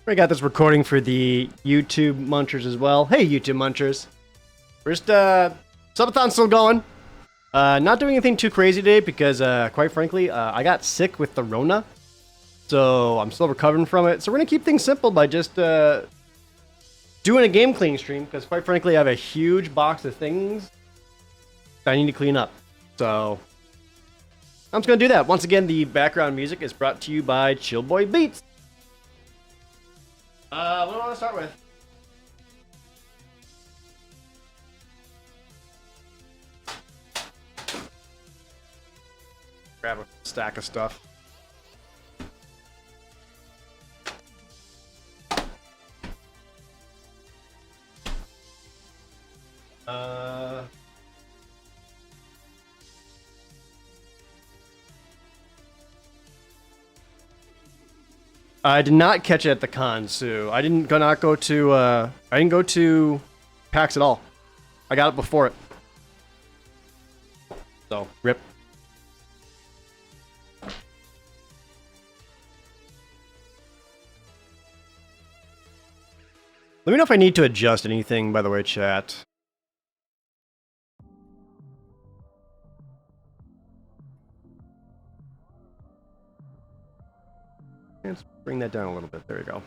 I got this recording for the YouTube Munchers as well. Hey, YouTube Munchers. We're just, subathon's still going. Not doing anything too crazy today because, quite frankly, I got sick with the Rona. So I'm still recovering from it. So we're going to keep things simple by just, doing a game cleaning stream because, quite frankly, I have a huge box of things that I need to clean up. So I'm just going to do that. Once again, the background music is brought to you by Chillboy Beats. What do I want to start with? Grab a stack of stuff. I did not catch it at the con, so I didn't go to PAX at all. I got it before it. So, rip. Let me know if I need to adjust anything, by the way, chat. Let's bring that down a little bit. There we go.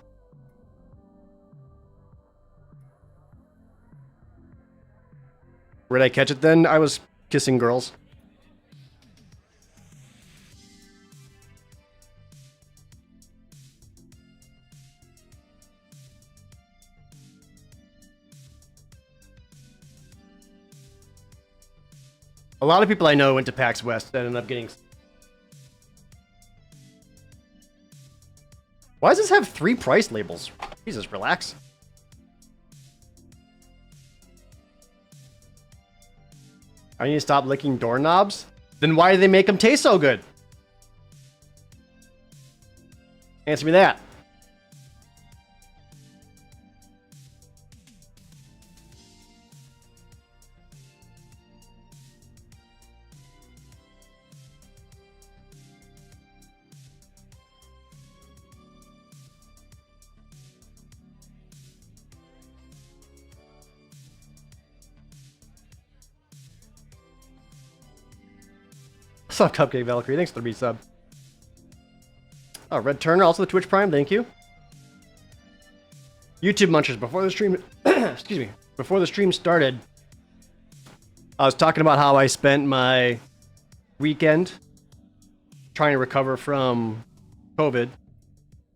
Where did I catch it then? I was kissing girls. A lot of people I know went to PAX West that ended up getting... Why does this have 3 price labels? Jesus, relax. I need to stop licking doorknobs? Then why do they make them taste so good? Answer me that. What's up, Cupcake Valkyrie? Thanks for the resub. Oh, Red Turner, also the Twitch Prime, thank you. YouTube Munchers, before the stream... excuse me. Before the stream started, I was talking about how I spent my weekend trying to recover from COVID,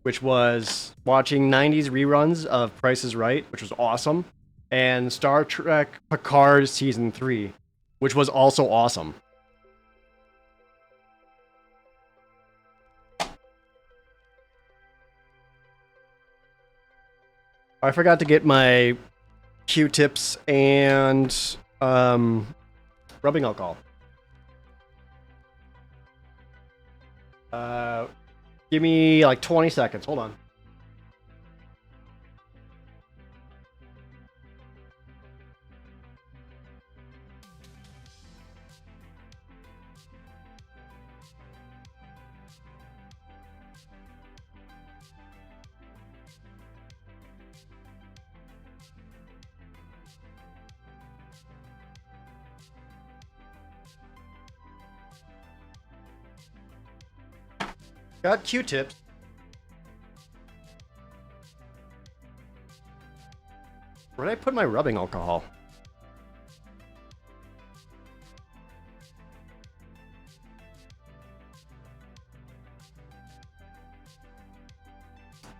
which was watching 90s reruns of Price is Right, which was awesome, and Star Trek Picard Season 3, which was also awesome. I forgot to get my Q-tips and rubbing alcohol. Give me like 20 seconds. Hold on. Got Q-tips. Where did I put my rubbing alcohol?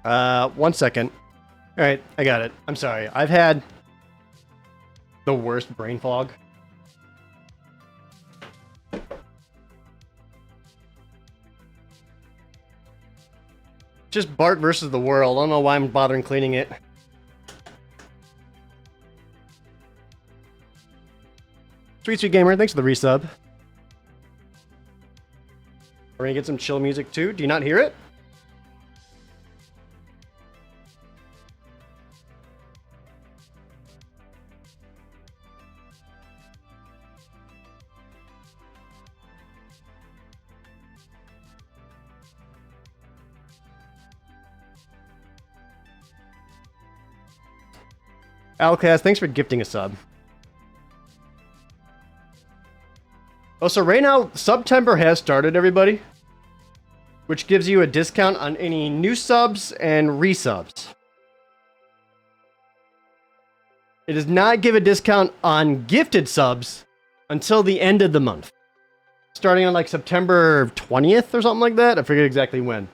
One second. Alright, I got it. I'm sorry. I've had the worst brain fog. Just Bart versus the world. I don't know why I'm bothering cleaning it. Sweet Sweet Gamer, thanks for the resub. We're gonna get some chill music too. Do you not hear it? Alcast, thanks for gifting a sub. Oh, so right now, September has started, everybody. Which gives you a discount on any new subs and resubs. It does not give a discount on gifted subs until the end of the month. Starting on like September 20th or something like that. I forget exactly when.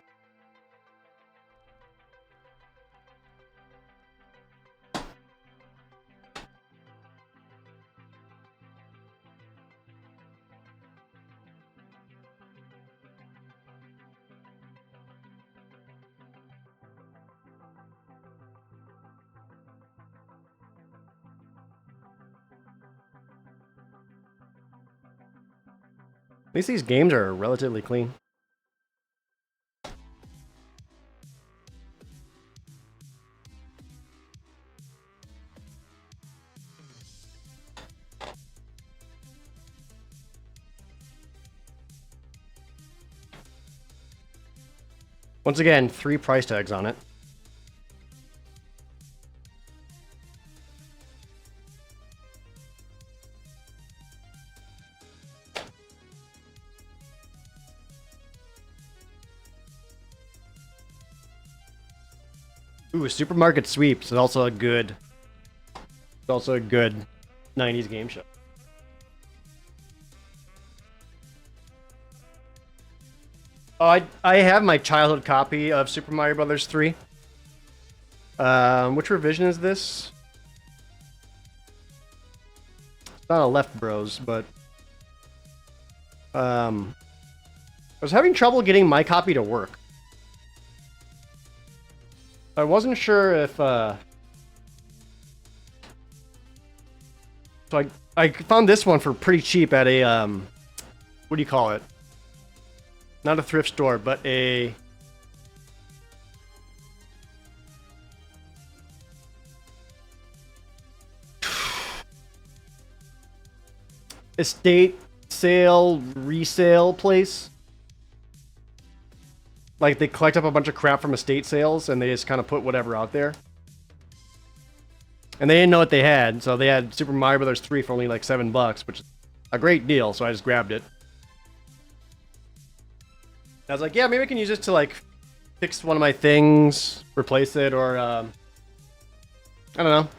At least these games are relatively clean. Once again, 3 price tags on it. Ooh, Supermarket Sweeps is also a good. It's also a good 90s game show. Oh, I have my childhood copy of Super Mario Brothers 3. Which revision is this? It's not a Left Bros, but I was having trouble getting my copy to work. I wasn't sure if so I found this one for pretty cheap at a what do you call it? Not a thrift store, but a estate sale resale place. Like, they collect up a bunch of crap from estate sales, and they just kind of put whatever out there. And they didn't know what they had, so they had Super Mario Brothers 3 for only like $7, which is a great deal, so I just grabbed it. I was like, yeah, maybe I can use this to, like, fix one of my things, replace it, or, I don't know.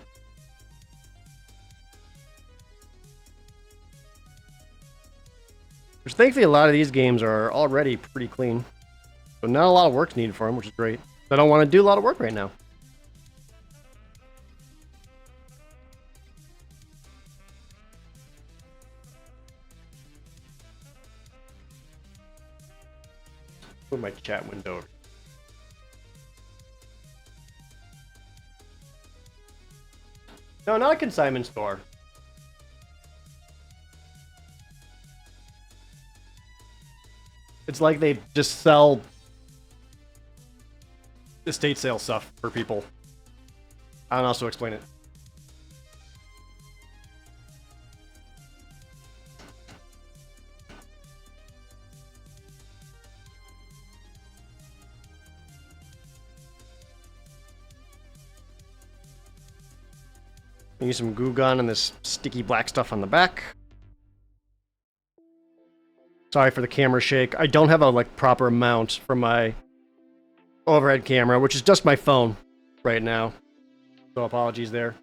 Which, thankfully, a lot of these games are already pretty clean. So not a lot of work's needed for them, which is great. I don't want to do a lot of work right now. Put my chat window. No, not a consignment store. It's like they just sell estate sale stuff for people. I don't know how to explain it. Use some goo gun and this sticky black stuff on the back. Sorry for the camera shake. I don't have a like proper mount for my overhead camera, which is just my phone right now. So apologies there.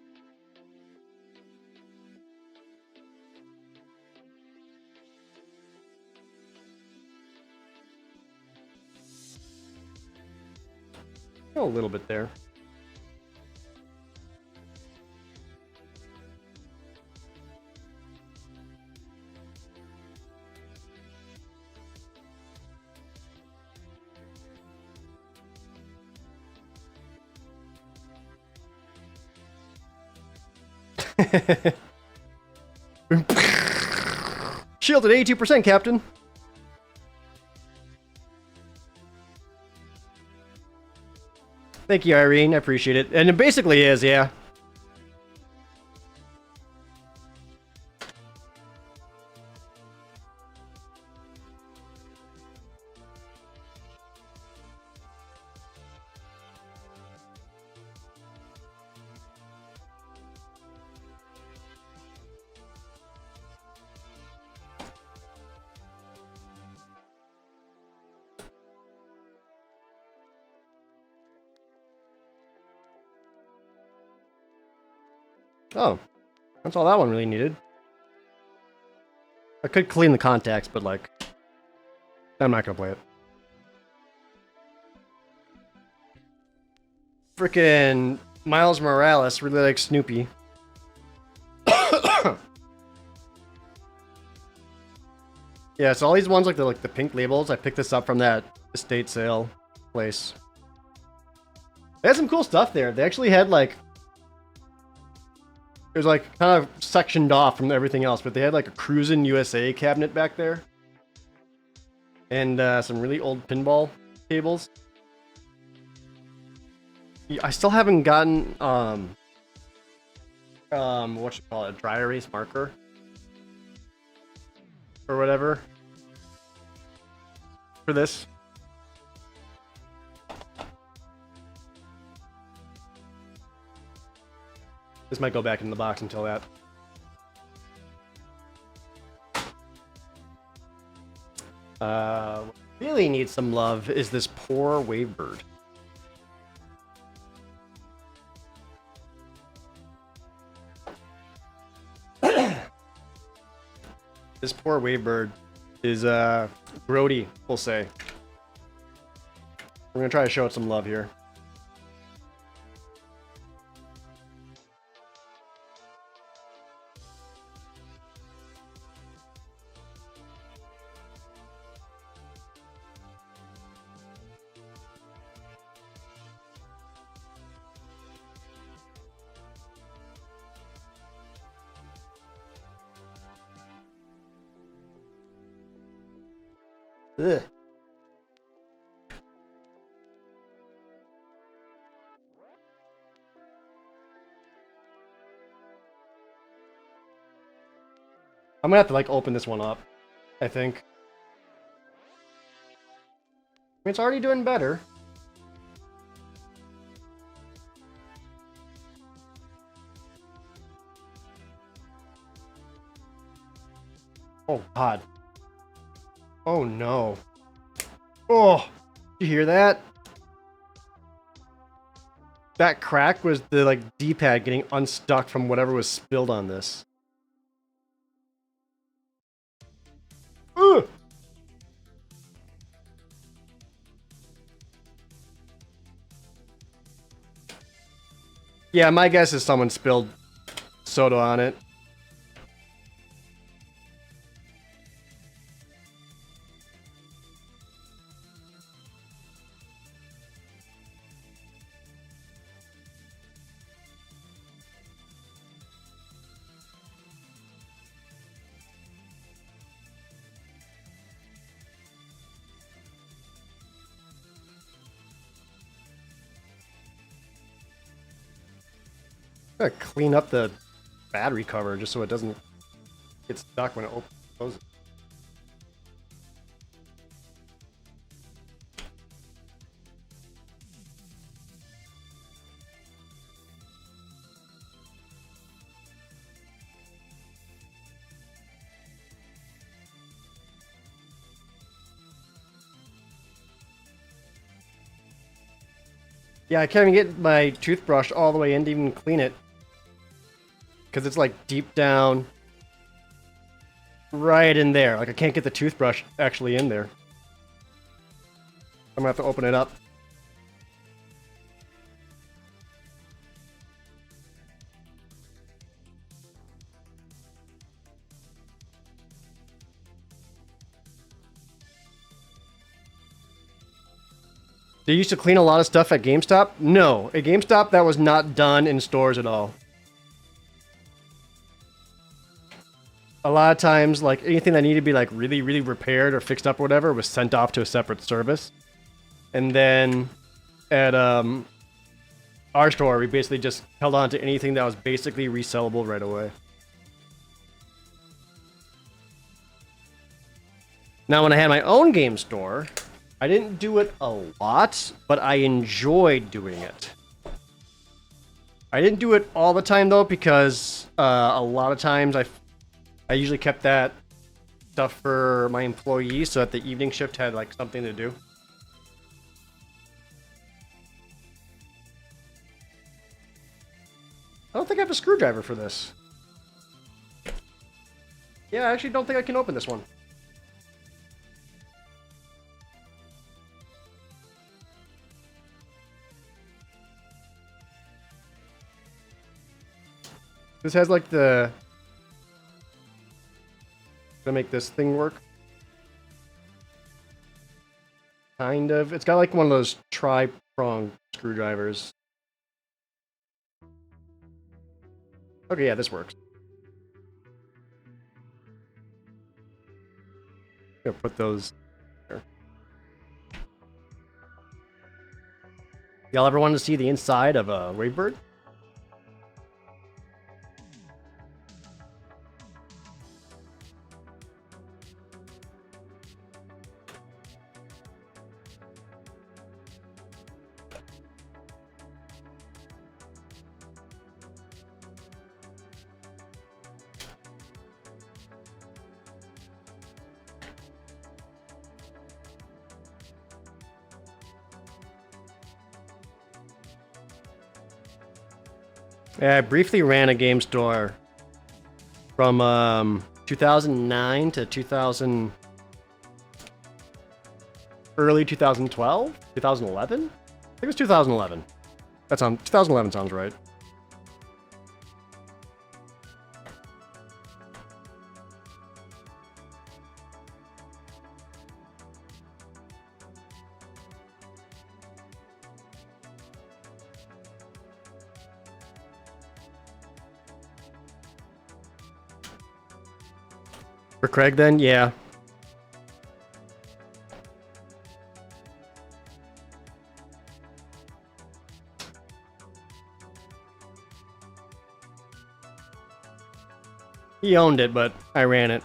Oh, a little bit there. Shield at 82%, Captain. Thank you, Irene. I appreciate it. And it basically is, yeah. Oh, that's all that one really needed. I could clean the contacts, but like, I'm not gonna play it. Frickin' Miles Morales really likes Snoopy. Yeah, so all these ones like the pink labels, I picked this up from that estate sale place. They had some cool stuff there. They actually had like, it was like kind of sectioned off from everything else, but they had like a Cruisin' USA cabinet back there. And some really old pinball tables. I still haven't gotten what you call it, a dry erase marker or whatever for this. This might go back in the box until that. What really needs some love is this poor Wavebird. This poor Wavebird is grody, we'll say. We're gonna try to show it some love here. Ugh. I'm gonna have to like open this one up, I think. I mean, it's already doing better. Oh God. Oh no. Oh, did you hear that? That crack was the like D-pad getting unstuck from whatever was spilled on this. Ugh. Yeah, my guess is someone spilled soda on it. Gotta clean up the battery cover just so it doesn't get stuck when it opens and closes. Yeah, I can't even get my toothbrush all the way in to even clean it. Because it's like deep down, right in there. Like I can't get the toothbrush actually in there. I'm gonna have to open it up. They used to clean a lot of stuff at GameStop? No, at GameStop that was not done in stores at all. A lot of times, like, anything that needed to be, like, really, really repaired or fixed up or whatever was sent off to a separate service. And then at our store, we basically just held on to anything that was basically resellable right away. Now, when I had my own game store, I didn't do it a lot, but I enjoyed doing it. I didn't do it all the time, though, because a lot of times I usually kept that stuff for my employees so that the evening shift had like something to do. don't think I have a screwdriver for this. Yeah, I actually don't think I can open this one. This has like the... Gonna make this thing work. Kind of. It's got like one of those tri-prong screwdrivers. Okay, yeah, this works. I'm gonna put those here. Y'all ever wanted to see the inside of a Wavebird? Yeah, I briefly ran a game store from 2009 to 2000, early 2012, 2011. I think it was 2011. 2011 sounds right. For Craig, then, yeah. He owned it, but I ran it.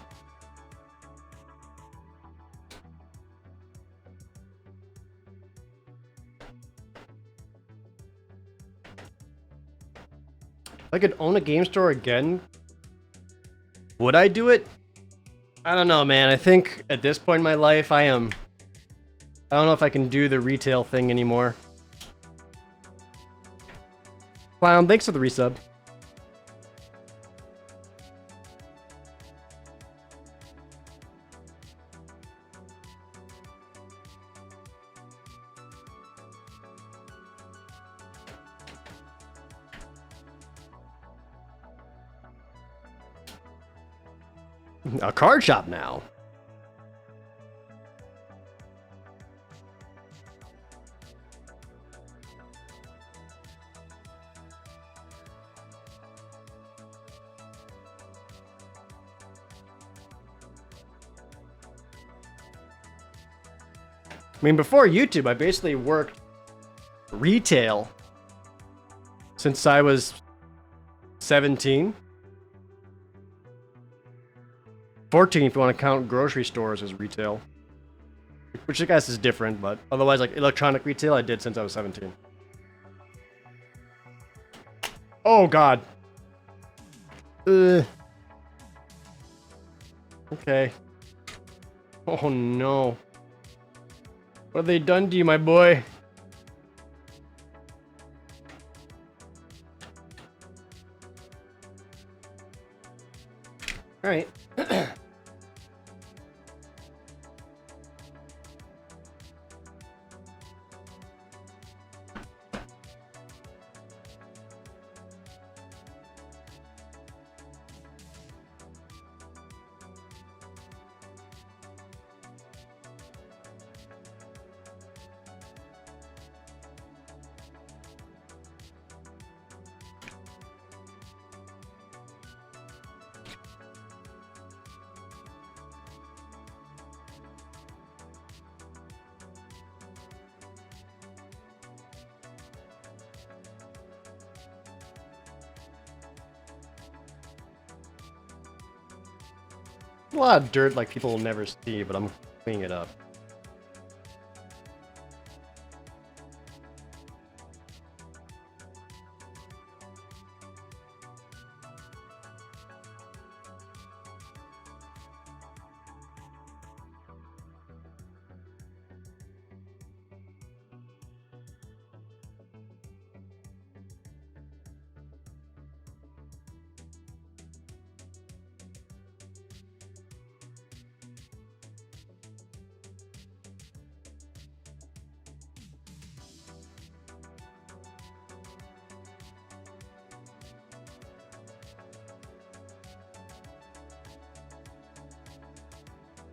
If I could own a game store again, would I do it? I don't know, man. I think at this point in my life, I don't know if I can do the retail thing anymore. Clown, thanks for the resub. A card shop now. I mean, before YouTube, I basically worked retail since I was 17. 14 if you want to count grocery stores as retail. Which I guess is different, but otherwise, like, electronic retail I did since I was 17. Oh, God. Okay. Oh, no. What have they done to you, my boy? Alright. A lot of dirt like people will never see, but I'm cleaning it up.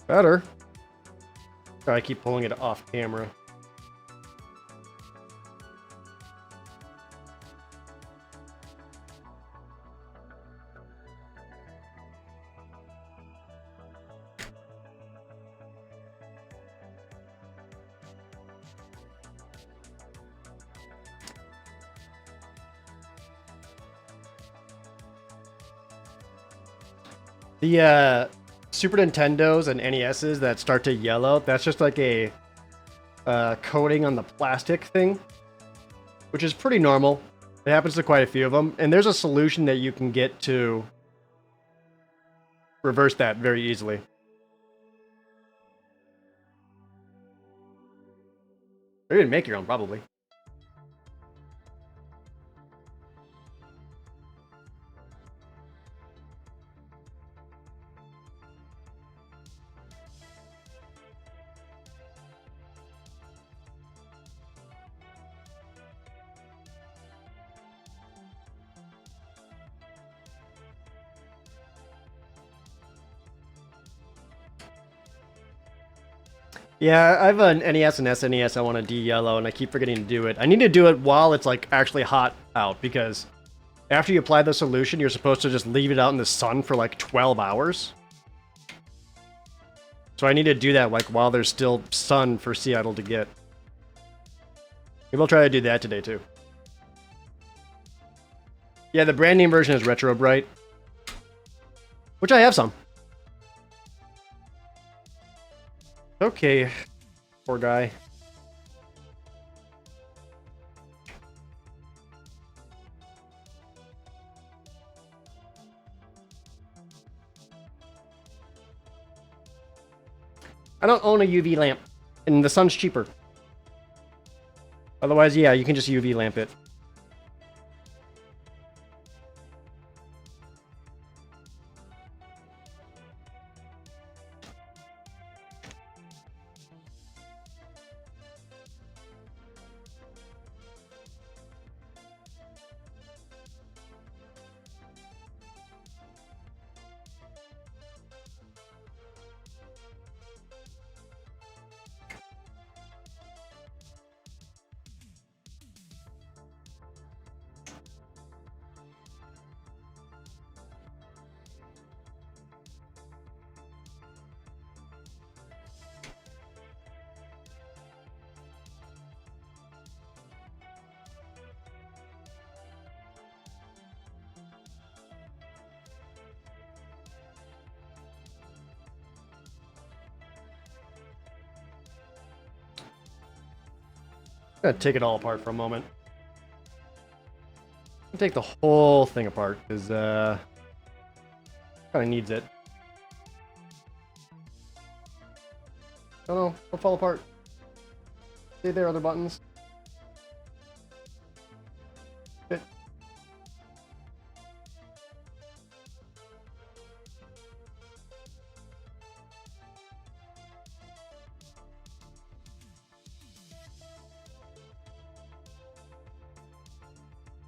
Better. Sorry, I keep pulling it off camera. The Super Nintendos and NESs that start to yellow, that's just like a coating on the plastic thing, which is pretty normal. It happens to quite a few of them, and there's a solution that you can get to reverse that very easily. Or you can make your own, probably. Yeah, I have an NES and SNES I want to de-yellow, and I keep forgetting to do it. I need to do it while it's like actually hot out, because after you apply the solution, you're supposed to just leave it out in the sun for like 12 hours. So I need to do that like while there's still sun for Seattle to get. Maybe I'll try to do that today too. Yeah, the brand name version is Retro Bright, which I have some. Okay, poor guy. I don't own a UV lamp, and the sun's cheaper. Otherwise, yeah, you can just UV lamp it. I'm gonna take it all apart for a moment. I'll take the whole thing apart, because kind of needs it. Oh no, it'll fall apart. Stay there, other buttons. Fit.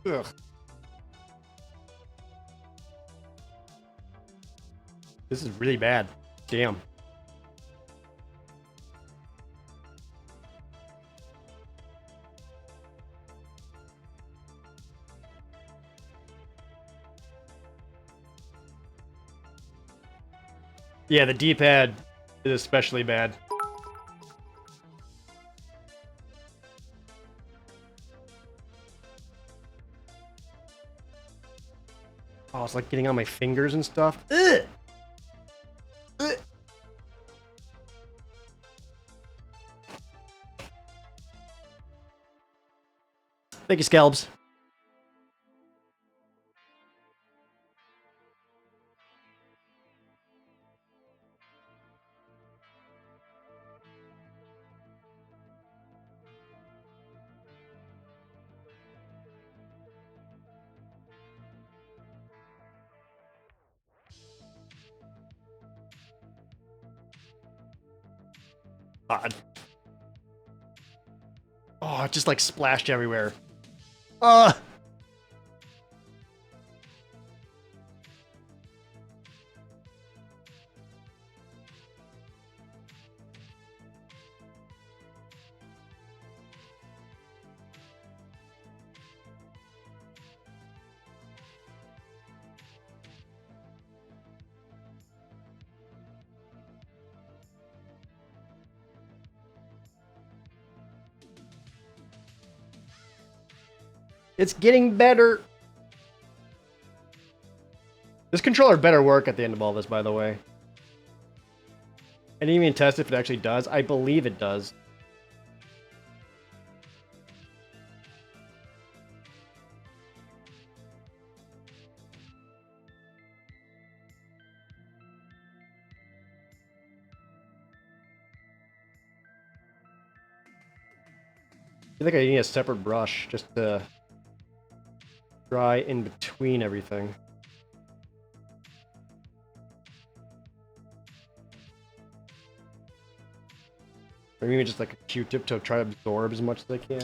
Ugh. This is really bad. Damn. Yeah, the D-pad is especially bad. Oh, it's like getting on my fingers and stuff. Ugh! Ugh! Thank you, Scalbs. God. Oh, it just like splashed everywhere. Ugh! It's getting better. This controller better work at the end of all this, by the way. I didn't even test if it actually does. I believe it does. I think I need a separate brush just to dry in between everything. Or maybe just like a Q-tip to try to absorb as much as I can.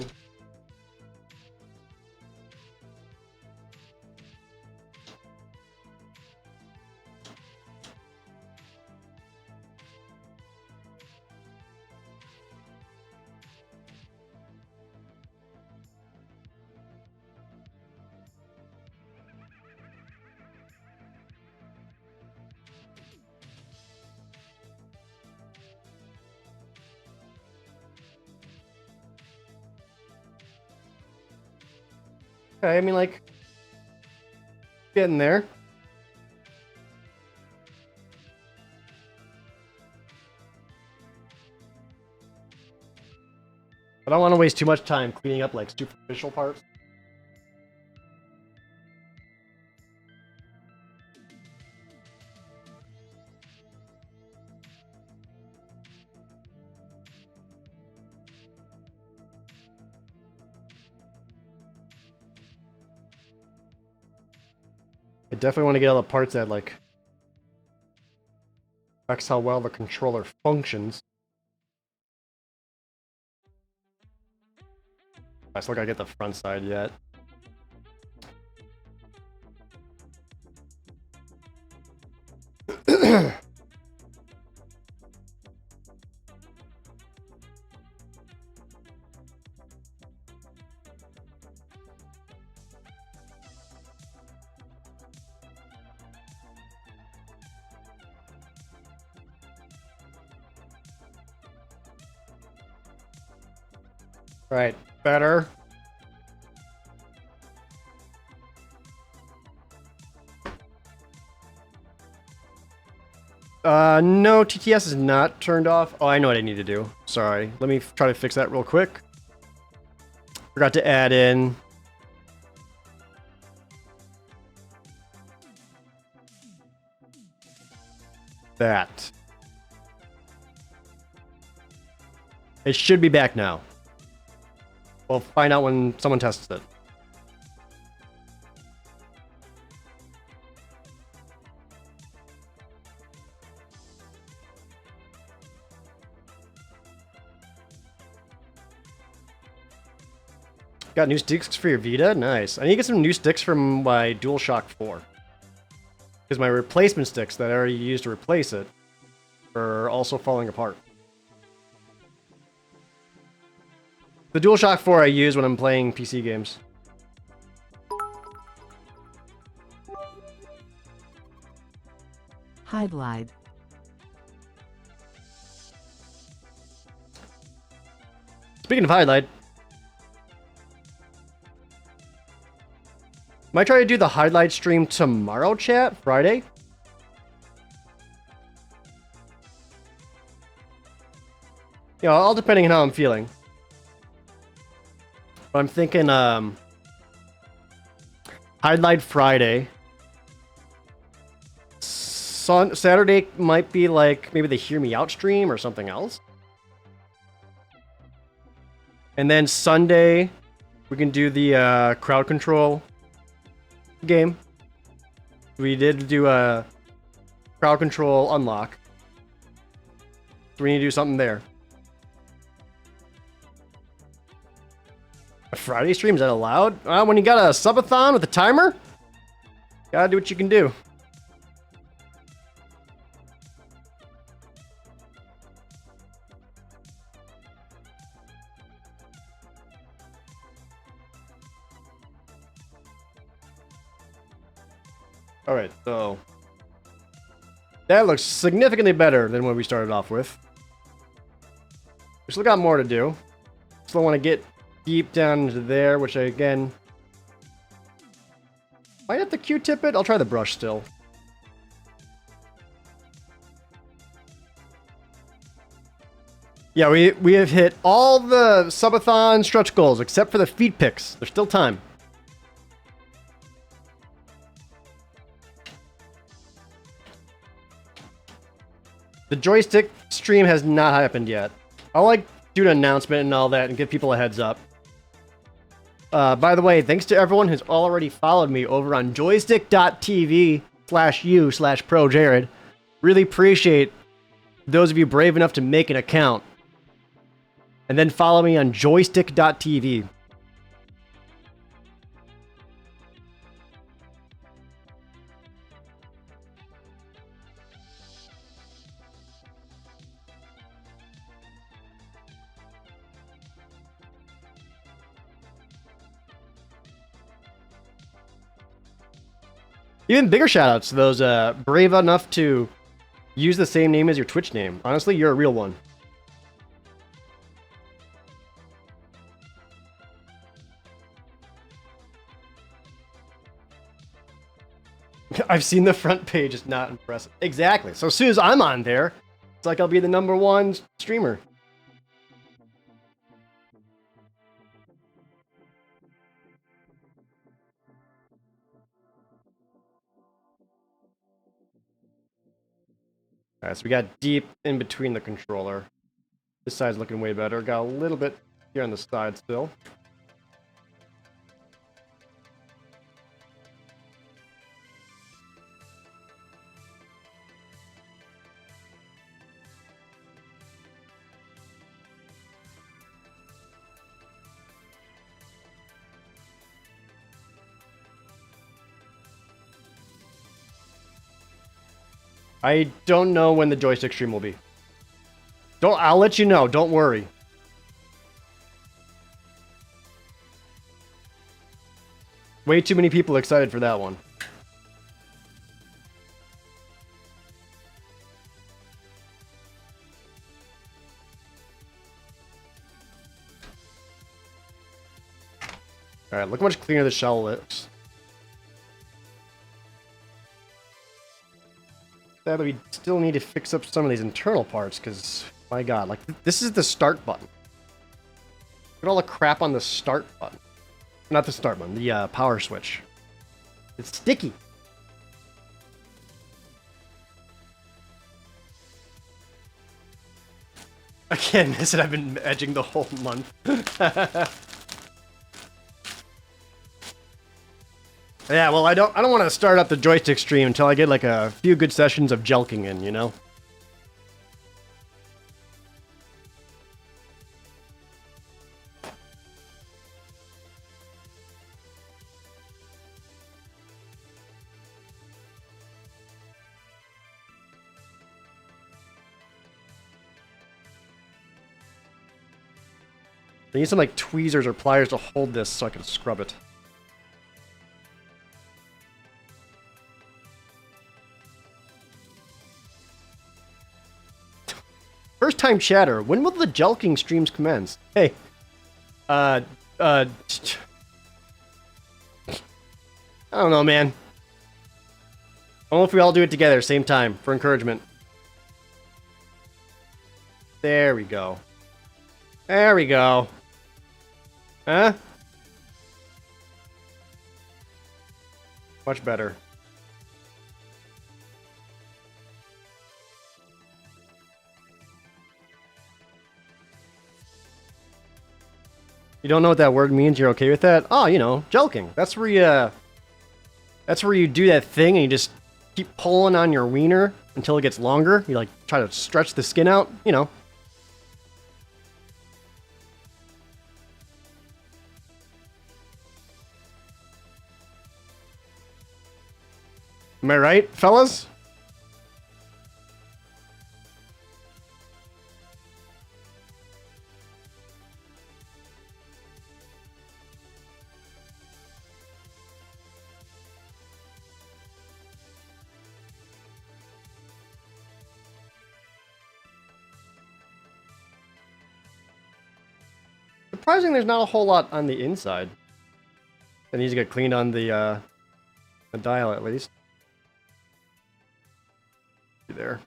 Okay, I mean, like, getting there. I don't want to waste too much time cleaning up, like, superficial parts. I definitely want to get all the parts that, like, affects how well the controller functions. I still gotta get the front side yet. Right, better. No, TTS is not turned off. Oh, I know what I need to do. Sorry. Let me try to fix that real quick. Forgot to add in that. It should be back now. We'll find out when someone tests it. Got new sticks for your Vita? Nice. I need to get some new sticks from my DualShock 4. Because my replacement sticks that I already used to replace it are also falling apart. The DualShock 4 I use when I'm playing PC games. Highlight. Speaking of highlight, might try to do the highlight stream tomorrow, chat, Friday. You know, all depending on how I'm feeling. But I'm thinking, highlight Friday. Saturday might be like maybe the Hear Me Out stream or something else. And then Sunday, we can do the crowd control game. We did do a crowd control unlock. So we need to do something there. A Friday stream, is that allowed? When you got a subathon with a timer, gotta do what you can do. Alright, so that looks significantly better than what we started off with. We still got more to do. Still want to get deep down into there, which I, again, Might have to Q-tip it. I'll try the brush still. Yeah, we have hit all the subathon stretch goals except for the feet picks. There's still time. The joystick stream has not happened yet. I'll like do an announcement and all that and give people a heads up. By the way, thanks to everyone who's already followed me over on joystick.tv/u/ProJared. Really appreciate those of you brave enough to make an account. And then follow me on joystick.tv. Even bigger shoutouts to those brave enough to use the same name as your Twitch name. Honestly, you're a real one. I've seen the front page. It's not impressive. Exactly. So as soon as I'm on there, it's like I'll be the #1 streamer. Alright, so we got deep in between the controller. This side's looking way better. Got a little bit here on the side still. I don't know when the joystick stream will be. I'll let you know, don't worry. Way too many people excited for that one. Alright, look how much cleaner the shell looks. That we still need to fix up some of these internal parts, because, my god, like, this is the start button. Look at all the crap on the start button. Not the start button, the power switch. It's sticky. Again, this I've been edging the whole month. Yeah, well, I don't want to start up the joystick stream until I get like a few good sessions of jelking in, you know? I need some like tweezers or pliers to hold this so I can scrub it. First time chatter, when will the jelking streams commence? Hey. I don't know, man. I don't know if we all do it together, same time, for encouragement. There we go. There we go. Huh? Much better. You don't know what that word means? You're okay with that? Oh, you know, jelking. That's where you do that thing and you just keep pulling on your wiener until it gets longer. You like try to stretch the skin out, you know. Am I right, fellas? Surprisingly, there's not a whole lot on the inside that needs to get cleaned on the A dial at least. There.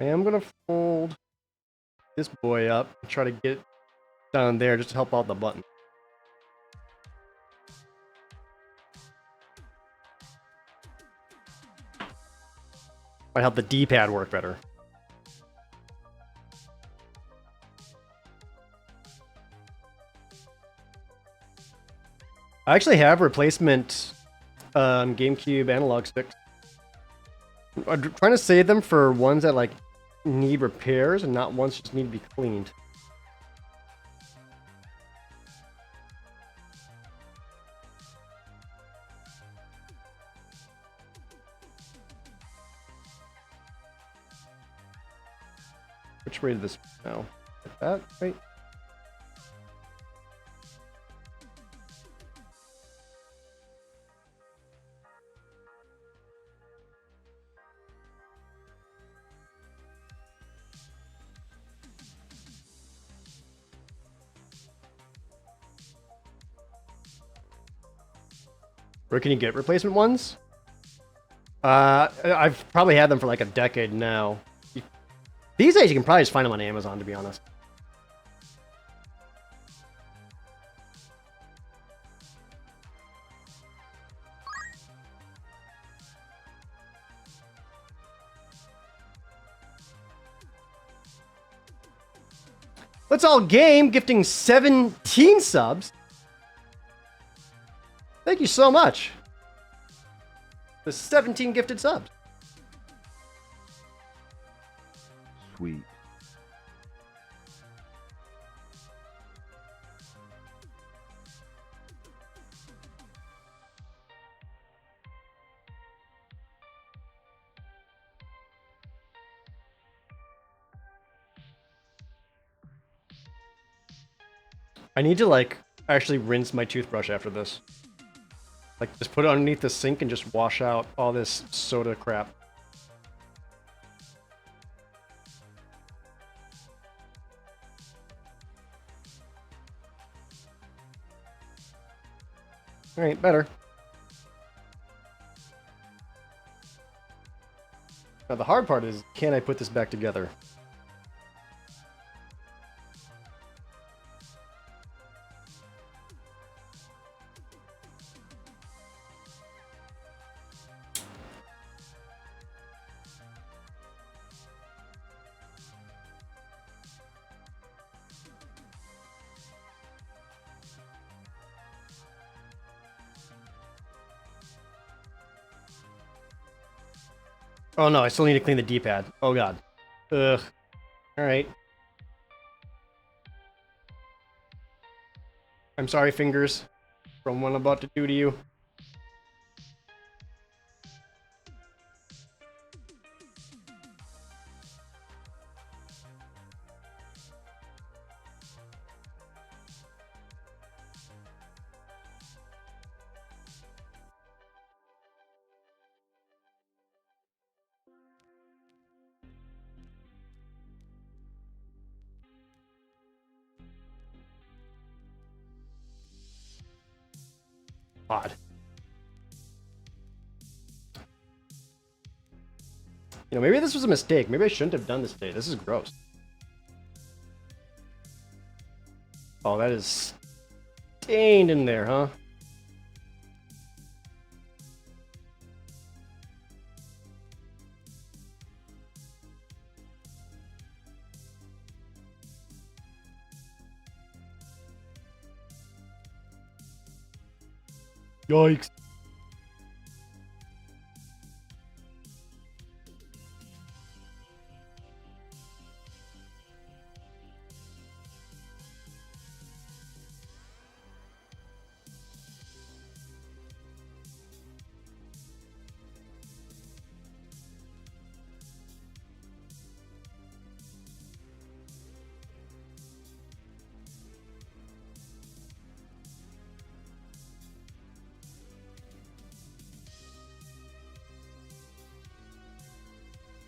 I am gonna fold this boy up and try to get it down there just to help out the button. Might help the D-pad work better. I actually have replacement GameCube analog sticks. I'm trying to save them for ones that like need repairs and not ones that just need to be cleaned. Which way did this now? Like that, right? Where can you get replacement ones? I've probably had them for like a decade now. These days you can probably just find them on Amazon, to be honest. Let's all game gifting 17 subs. Thank you so much. The 17 gifted subs. Sweet. I need to like actually rinse my toothbrush after this. Like just put it underneath the sink and just wash out all this soda crap. Alright, better. Now the hard part is, can I put this back together? Oh no, I still need to clean the D-pad. Oh god. Ugh. Alright. I'm sorry, fingers, from what I'm about to do to you. Odd. You know, maybe this was a mistake. Maybe I shouldn't have done this today. This is gross. Oh, that is stained in there, huh? Yikes.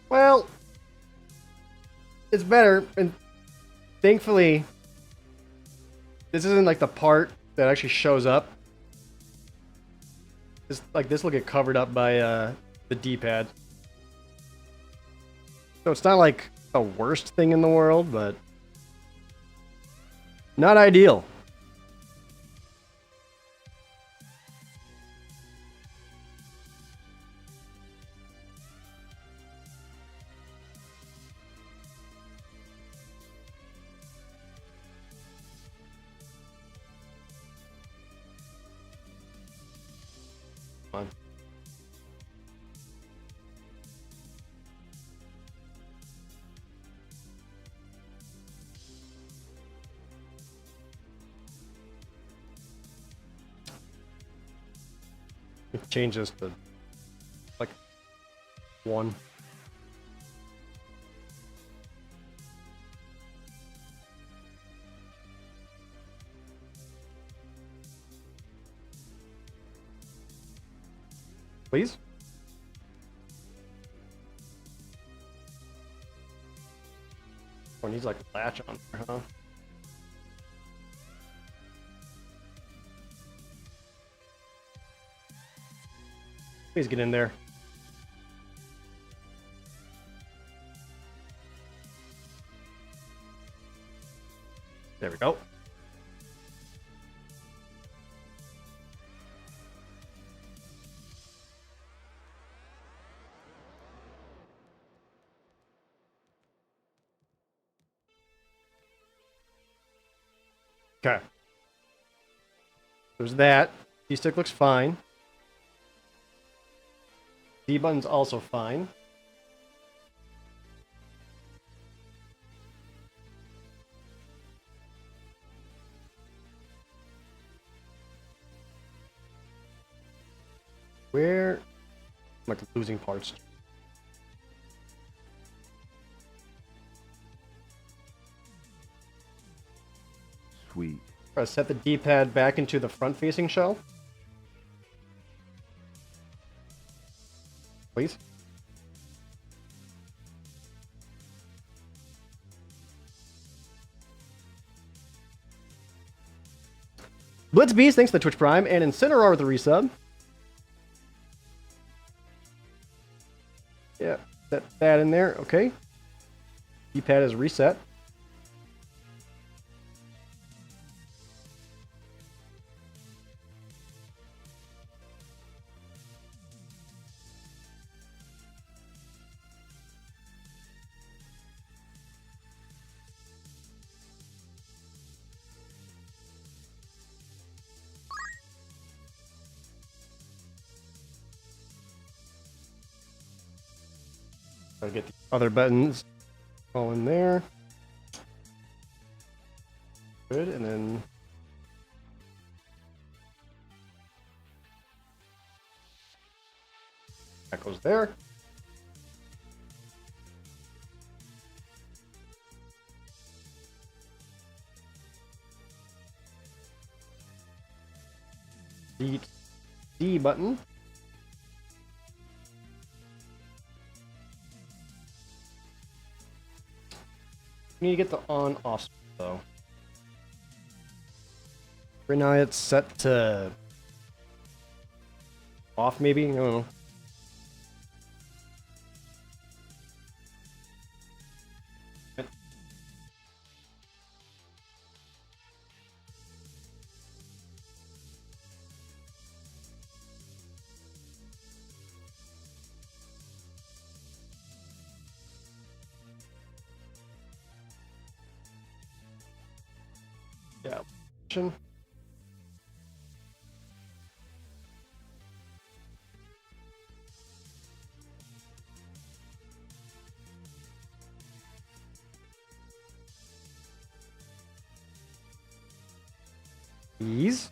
Well, it's better, and thankfully, this isn't like the part that actually shows up This will get covered up by the D-pad. So it's not like the worst thing in the world, but not ideal. Come on. Change this to like 1. Please? Oh, it needs like a latch on there, huh? Please get in there. There we go. Okay. There's that. D-stick looks fine. D-button's also fine. Where am I losing parts? Sweet. Set the D-pad back into the front-facing shell. Please. Blitzbeast, thanks for the Twitch Prime, and Incineroar with the resub. Yeah, set that in there. Okay. D-pad is reset. I'll get the other buttons all in there. Good, and then that goes there. The D button. You need to get the on-off though. Right now it's set to off, maybe? I don't know. Yeah. Ease.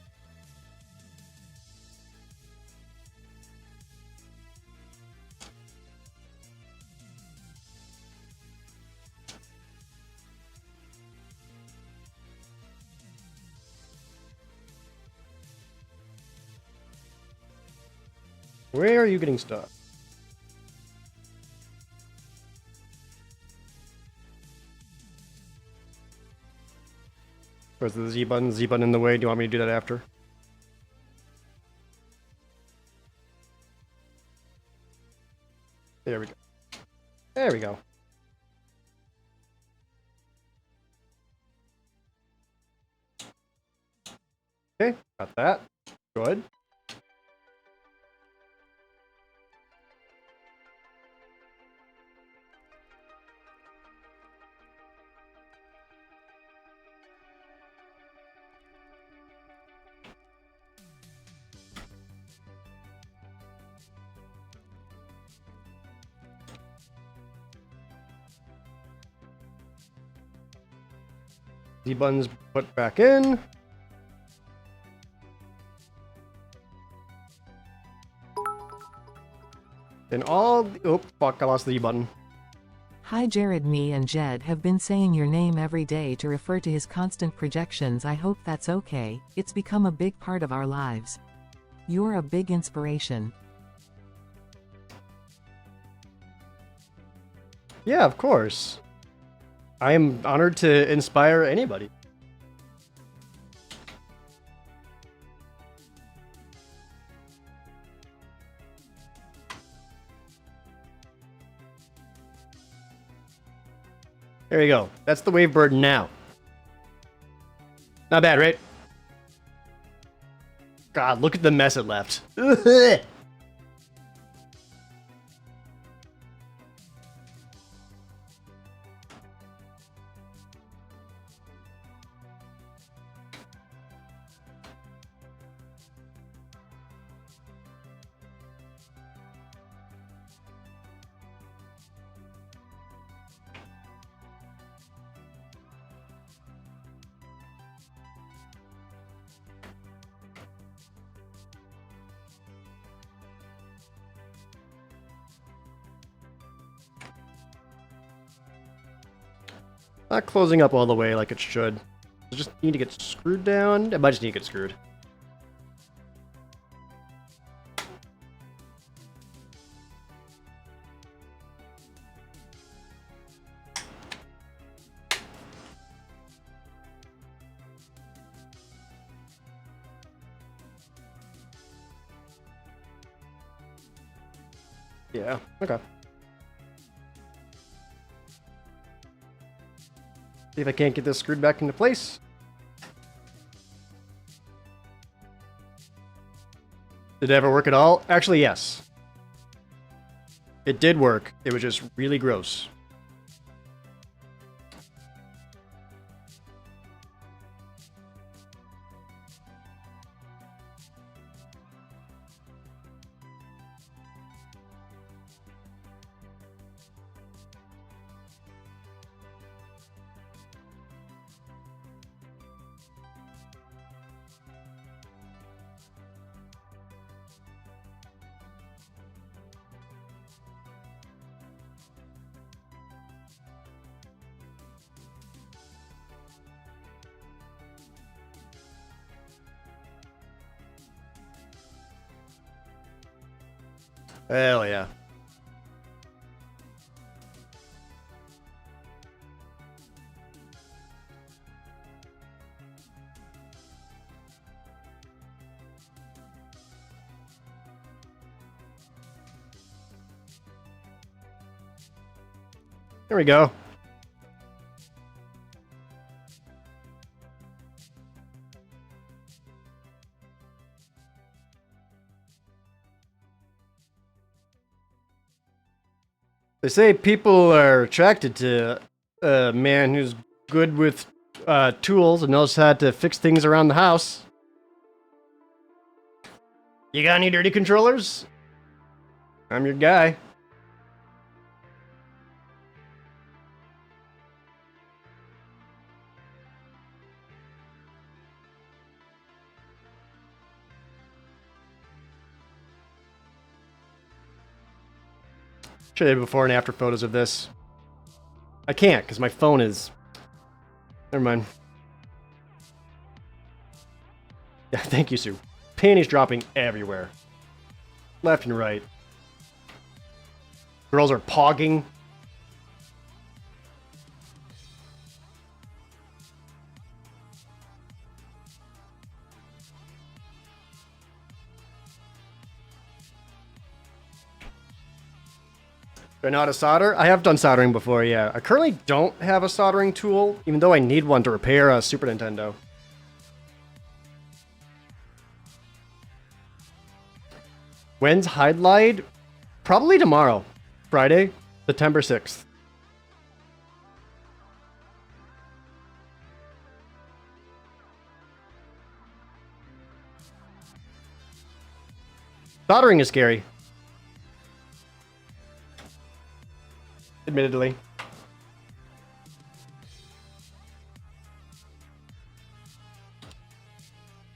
Where are you getting stuck? Where's the Z button? Z button in the way. Do you want me to do that after? There we go. There we go. Okay, got that. Good. Z buttons put back in. And all. Oh, fuck, I lost the E button. Hi Jared. Me and Jed have been saying your name every day to refer to his constant projections. I hope that's okay. It's become a big part of our lives. You're a big inspiration. Yeah, of course. I am honored to inspire anybody. There you go. That's the Wavebird now. Not bad, right? God, look at the mess it left. Not closing up all the way like it should. I just need to get screwed down. I might just need to get screwed. Yeah, okay. See if I can't get this screwed back into place. Did it ever work at all? Actually, yes. It did work. It was just really gross. Hell yeah. There we go. They say people are attracted to a man who's good with tools and knows how to fix things around the house. You got any dirty controllers? I'm your guy. Should have before and after photos of this. I can't because my phone is. Never mind. Yeah, thank you, Sue. Panties dropping everywhere, left and right. Girls are pogging. Do I know how to solder? I have done soldering before, yeah. I currently don't have a soldering tool, even though I need one to repair a Super Nintendo. When's Highlight? Probably tomorrow. Friday, September 6th. Soldering is scary. Admittedly.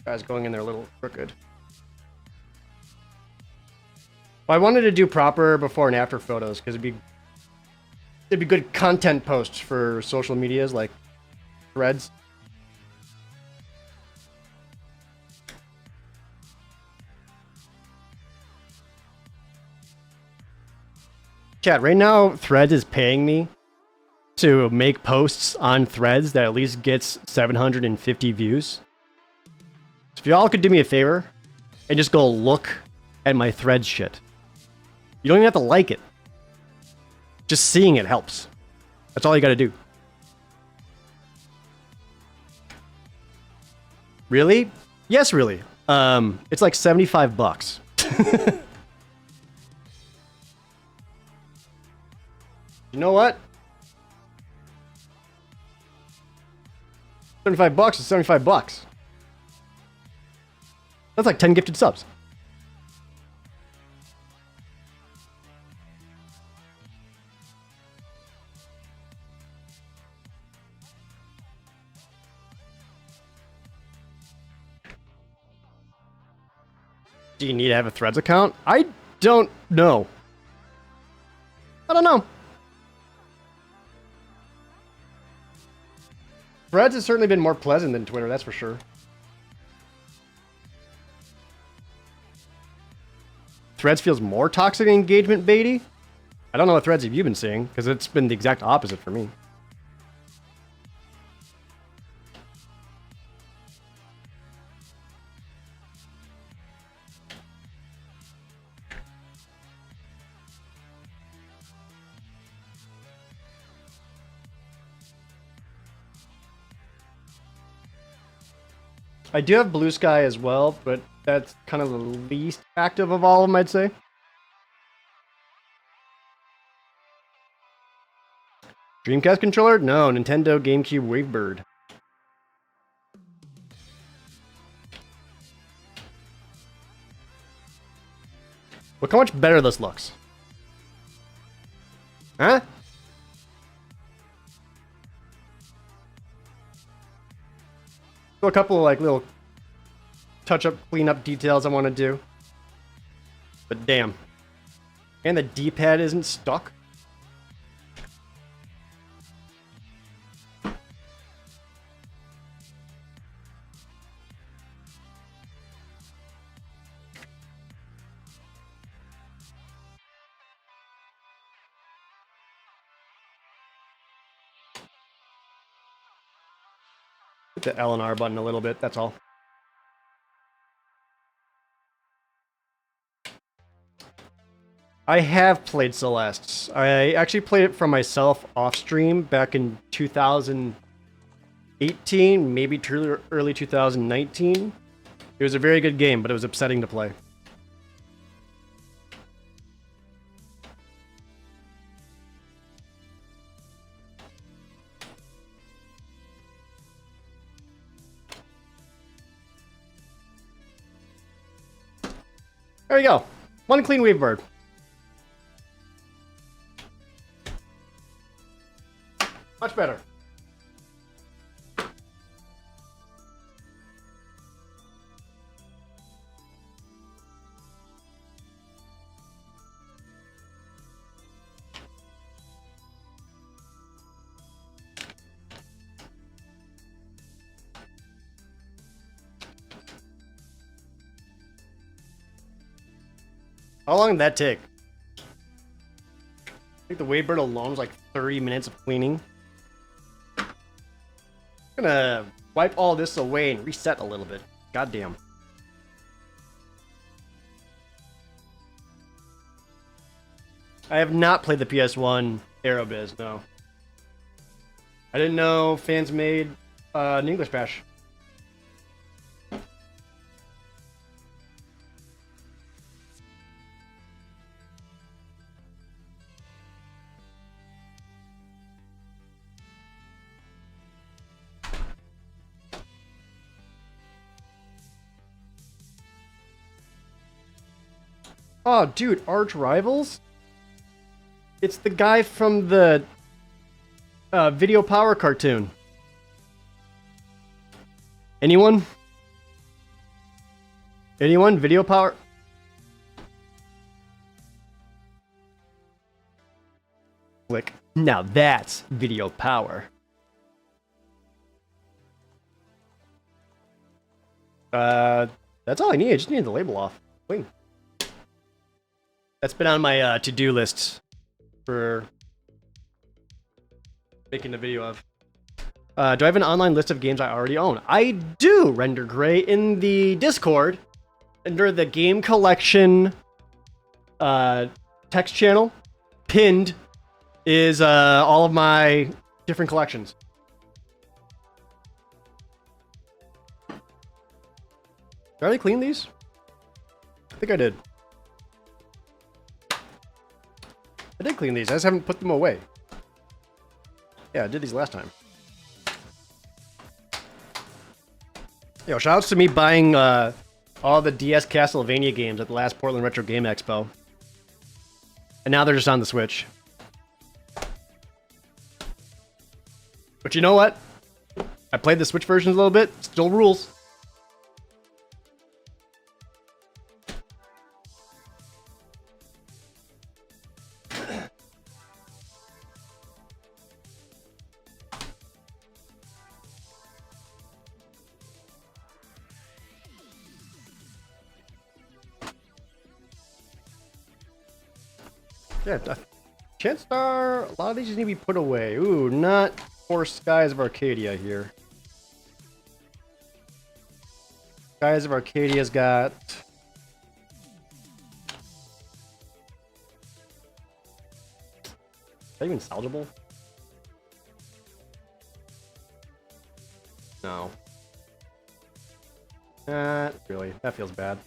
Guys going in there a little crooked. Well, I wanted to do proper before and after photos because it'd be good content posts for social medias like Threads. Chat, right now Threads is paying me to make posts on Threads that at least gets 750 views. So if y'all could do me a favor and just go look at my Threads shit. You don't even have to like it. Just seeing it helps. That's all you gotta do. Really? Yes, really. It's like 75 bucks. You know what? 75 bucks is 75 bucks. That's like 10 gifted subs. Do you need to have a Threads account? I don't know. I don't know. Threads has certainly been more pleasant than Twitter, that's for sure. Threads feels more toxic engagement baity. I don't know what Threads have you been seeing, because it's been the exact opposite for me. I do have Blue Sky as well, but that's kind of the least active of all of them, I'd say. Dreamcast controller? No, Nintendo GameCube Wavebird. Look how much better this looks. Huh? So a couple of like little touch-up, clean-up details I want to do. But damn. And the D-pad isn't stuck. Hit the L and R button a little bit, that's all. I have played Celeste. I actually played it for myself off stream back in 2018, maybe early 2019. It was a very good game, but it was upsetting to play. There we go. One clean Wavebird. Much better. How long did that take? I think the Wavebird alone was like 30 minutes of cleaning. I'm gonna wipe all this away and reset a little bit. Goddamn. I have not played the PS1 Aerobiz, no. I didn't know fans made an English patch. Oh, dude, Arch Rivals? It's the guy from the Video Power cartoon. Anyone? Anyone? Video Power? Click. Now that's Video Power. That's all I need. I just need the label off. Wing. That's been on my to-do list for making a video of. Do I have an online list of games I already own? I do, Render Gray, in the Discord, under the game collection text channel. Pinned is all of my different collections. Did I already clean these? I think I did. I did clean these. I just haven't put them away. Yeah, I did these last time. Yo, shoutouts to me buying all the DS Castlevania games at the last Portland Retro Game Expo. And now they're just on the Switch. But you know what? I played the Switch versions a little bit. Still rules. Yeah, Chance Star, a lot of these just need to be put away. Ooh, not for Skies of Arcadia here. Skies of Arcadia's got... Is that even salvageable? No. Not really. That feels bad.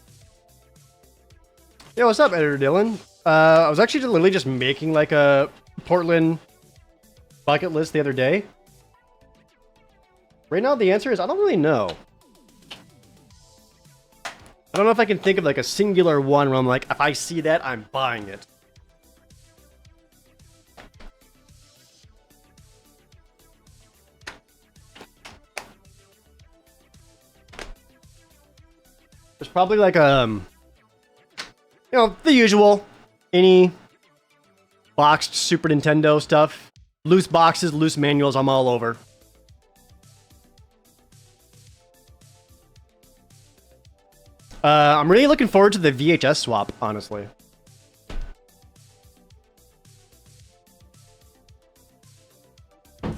Yo, what's up, Editor Dylan? I was actually literally just making like a Portland bucket list the other day. Right now the answer is I don't really know. I don't know if I can think of like a singular one where I'm like, if I see that, I'm buying it. There's probably like you know, the usual. Any boxed Super Nintendo stuff. Loose boxes, loose manuals, I'm all over. I'm really looking forward to the VHS swap, honestly. I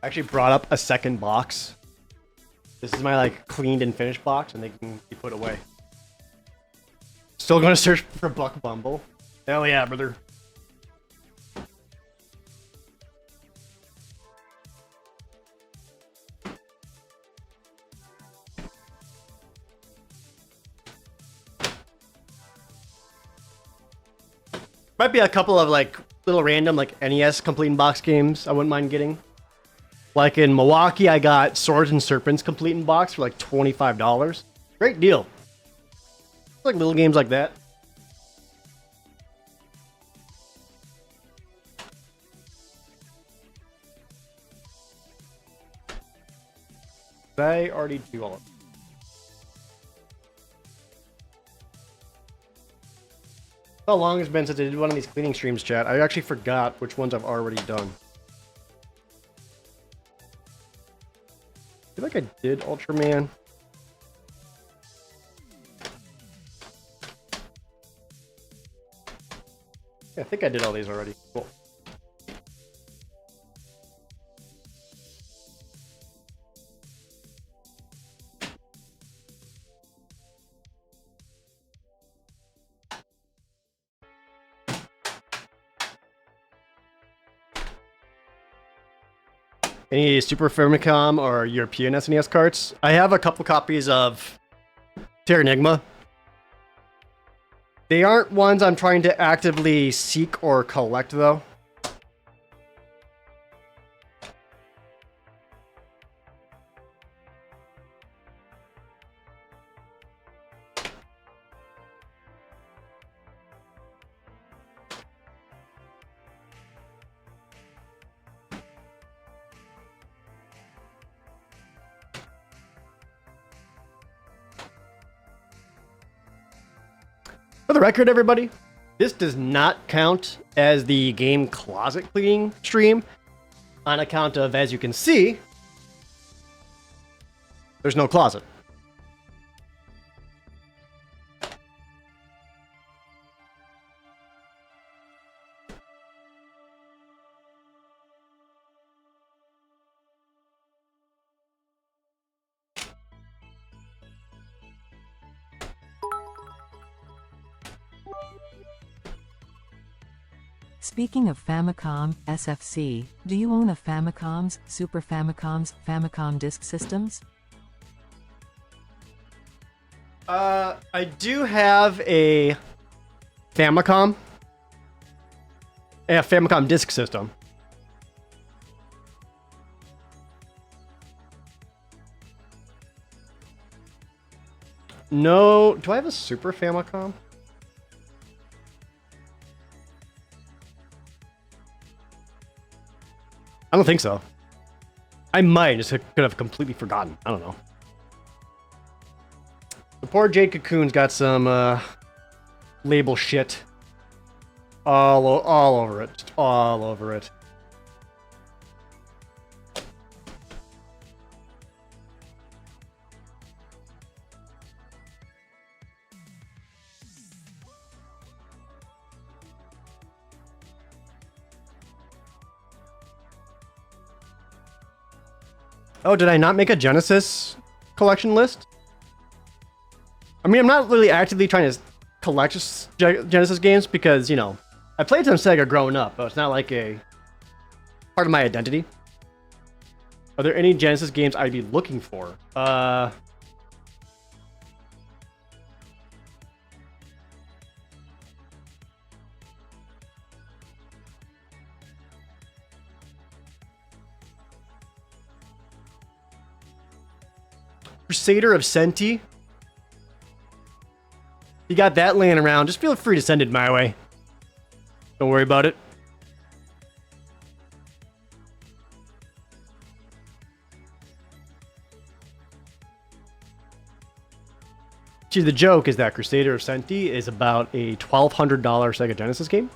actually brought up a second box. This is my like cleaned and finished box, and they can be put away. Still gonna search for Buck Bumble. Hell yeah, brother. Might be a couple of like little random like NES complete in box games I wouldn't mind getting. Like in Milwaukee, I got Swords and Serpents complete in box for like $25. Great deal. Like little games like that. Did I already do all of them? How long it's been since I did one of these cleaning streams, chat? I actually forgot which ones I've already done. I feel like I did Ultraman. Yeah, I think I did all these already. Cool. Any Super Famicom or European SNES carts? I have a couple copies of Terranigma. They aren't ones I'm trying to actively seek or collect, though. For the record, everybody, this does not count as the game closet cleaning stream on account of, as you can see, there's no closet. Speaking of Famicom, SFC, do you own a Famicom's, Super Famicom's, Famicom Disk Systems? I do have a Famicom. A Famicom Disk System. No, do I have a Super Famicom? I don't think so. I might, just could have completely forgotten. I don't know. The poor Jade Cocoon's got some label shit all over it. Just all over it. Oh, did I not make a Genesis collection list? I mean, I'm not really actively trying to collect Genesis games because, you know, I played some Sega growing up, but it's not like a part of my identity. Are there any Genesis games I'd be looking for? Crusader of Senti. You got that laying around, just feel free to send it my way. Don't worry about it. See, the joke is that Crusader of Senti is about a $1,200 Sega Genesis game.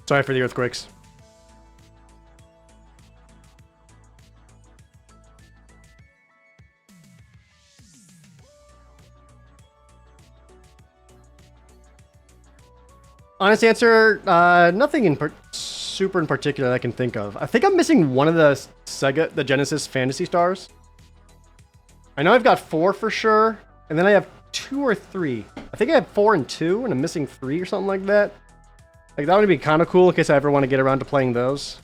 Sorry for the earthquakes. Honest answer, nothing super in particular that I can think of. I think I'm missing one of the Genesis Fantasy Stars. I know I've got 4 for sure, and then I have 2 or 3. I think I have 4 and 2, and I'm missing 3 or something like that. Like, that would be kind of cool in case I ever want to get around to playing those.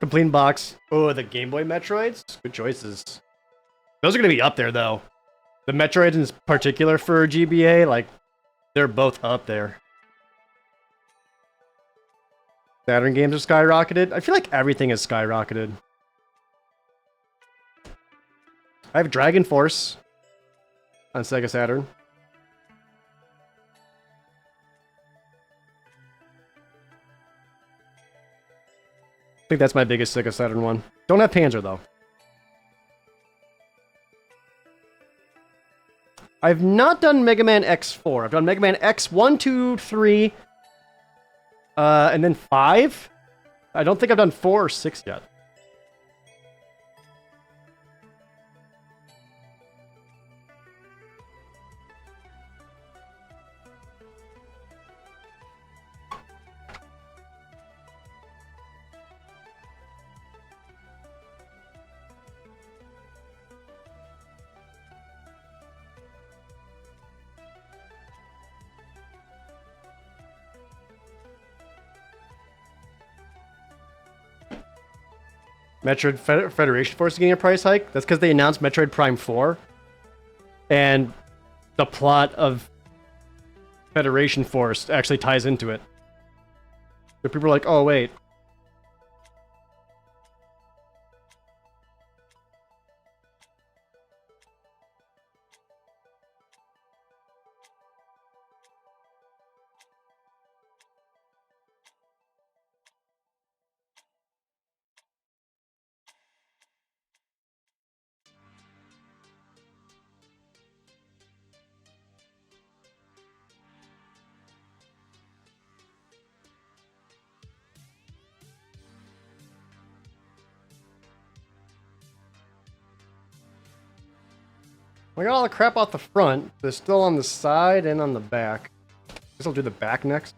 Complete box. Oh, the Game Boy Metroids? Good choices. Those are going to be up there, though. The Metroids in particular for GBA, like, they're both up there. Saturn games are skyrocketed. I feel like everything is skyrocketed. I have Dragon Force on Sega Saturn. I think that's my biggest Sega Saturn one. Don't have Panzer, though. I've not done Mega Man X4. I've done Mega Man X1, 2, 3, and then 5. I don't think I've done 4 or 6 yet. Metroid Federation Force is getting a price hike. That's because they announced Metroid Prime 4. And the plot of Federation Force actually ties into it. So people are like, oh, wait. I got all the crap off the front. They're still on the side and on the back. Guess I'll do the back next.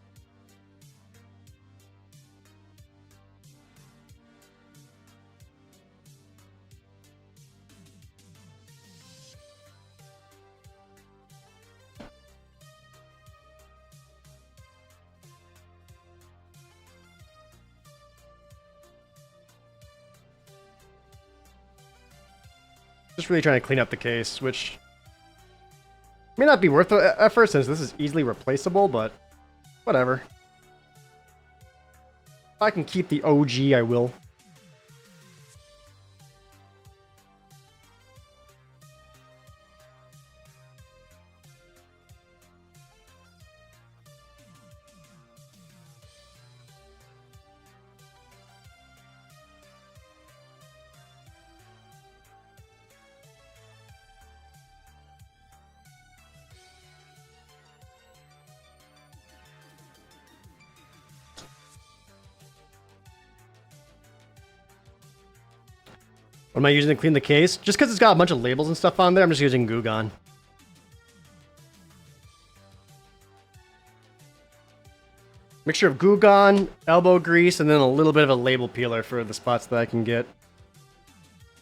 Just really trying to clean up the case, which may not be worth the effort since this is easily replaceable, but whatever. If I can keep the OG, I will. What am I using to clean the case? Just because it's got a bunch of labels and stuff on there, I'm just using Goo Gone. Mixture of Goo Gone, elbow grease, and then a little bit of a label peeler for the spots that I can get.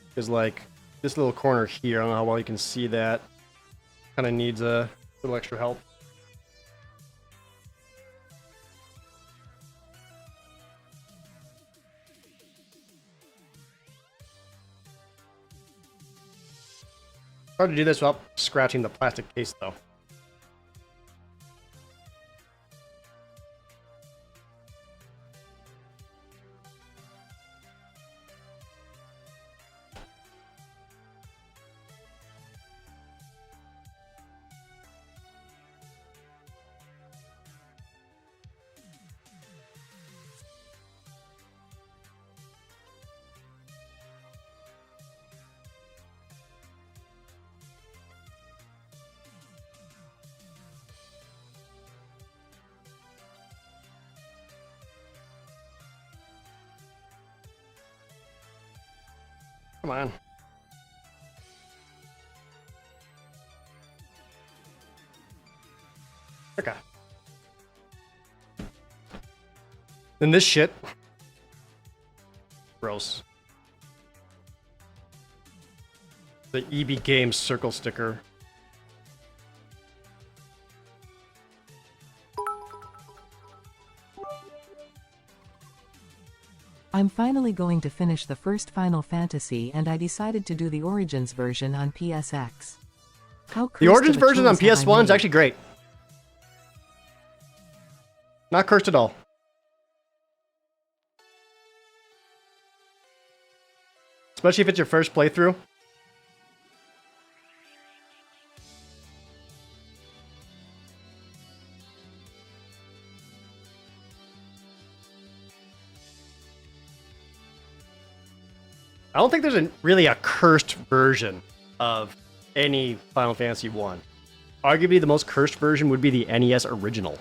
Because, like, this little corner here, I don't know how well you can see that. Kind of needs a little extra help. Hard to do this without scratching the plastic case, though. Come on. Okay. Then this shit. Gross. The EB Games circle sticker. I'm finally going to finish the first Final Fantasy and I decided to do the Origins version on PSX. The Origins version on PS1 is actually great. Not cursed at all. Especially if it's your first playthrough. I don't think there's really a cursed version of any Final Fantasy 1. Arguably, the most cursed version would be the NES original.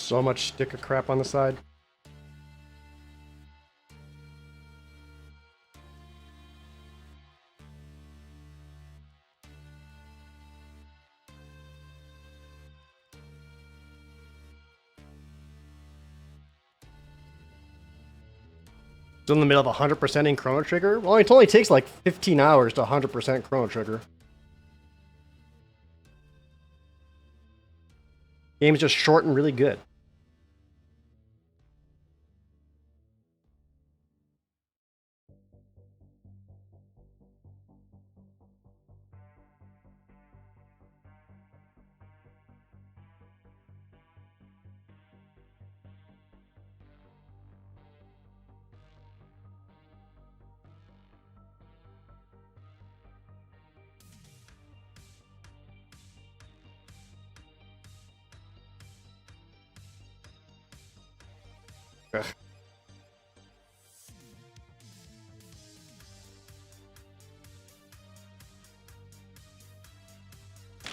so much sticker crap on the side. Still in the middle of 100% in Chrono Trigger? Well, it only takes like 15 hours to 100% Chrono Trigger. Game's just short and really good. Ugh.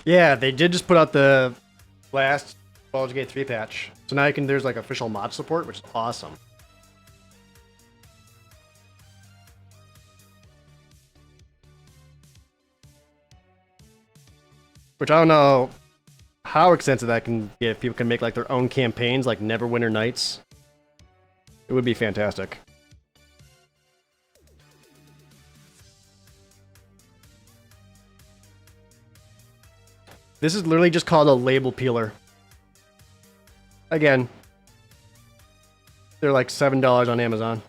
Yeah, they did just put out the last Baldur's Gate 3 patch. So now you can, there's like official mod support, which is awesome. Which I don't know how extensive that can get if people can make like their own campaigns like Neverwinter Nights. It would be fantastic. This is literally just called a label peeler. Again, they're like $7 on Amazon.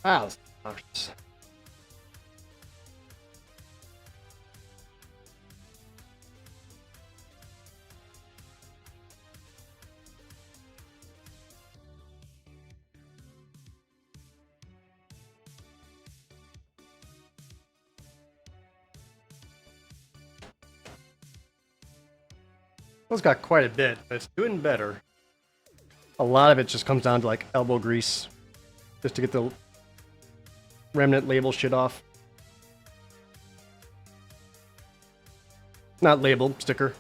Wow. It's got quite a bit, but it's doing better. A lot of it just comes down to like elbow grease, just to get the remnant label shit off. Not label, sticker.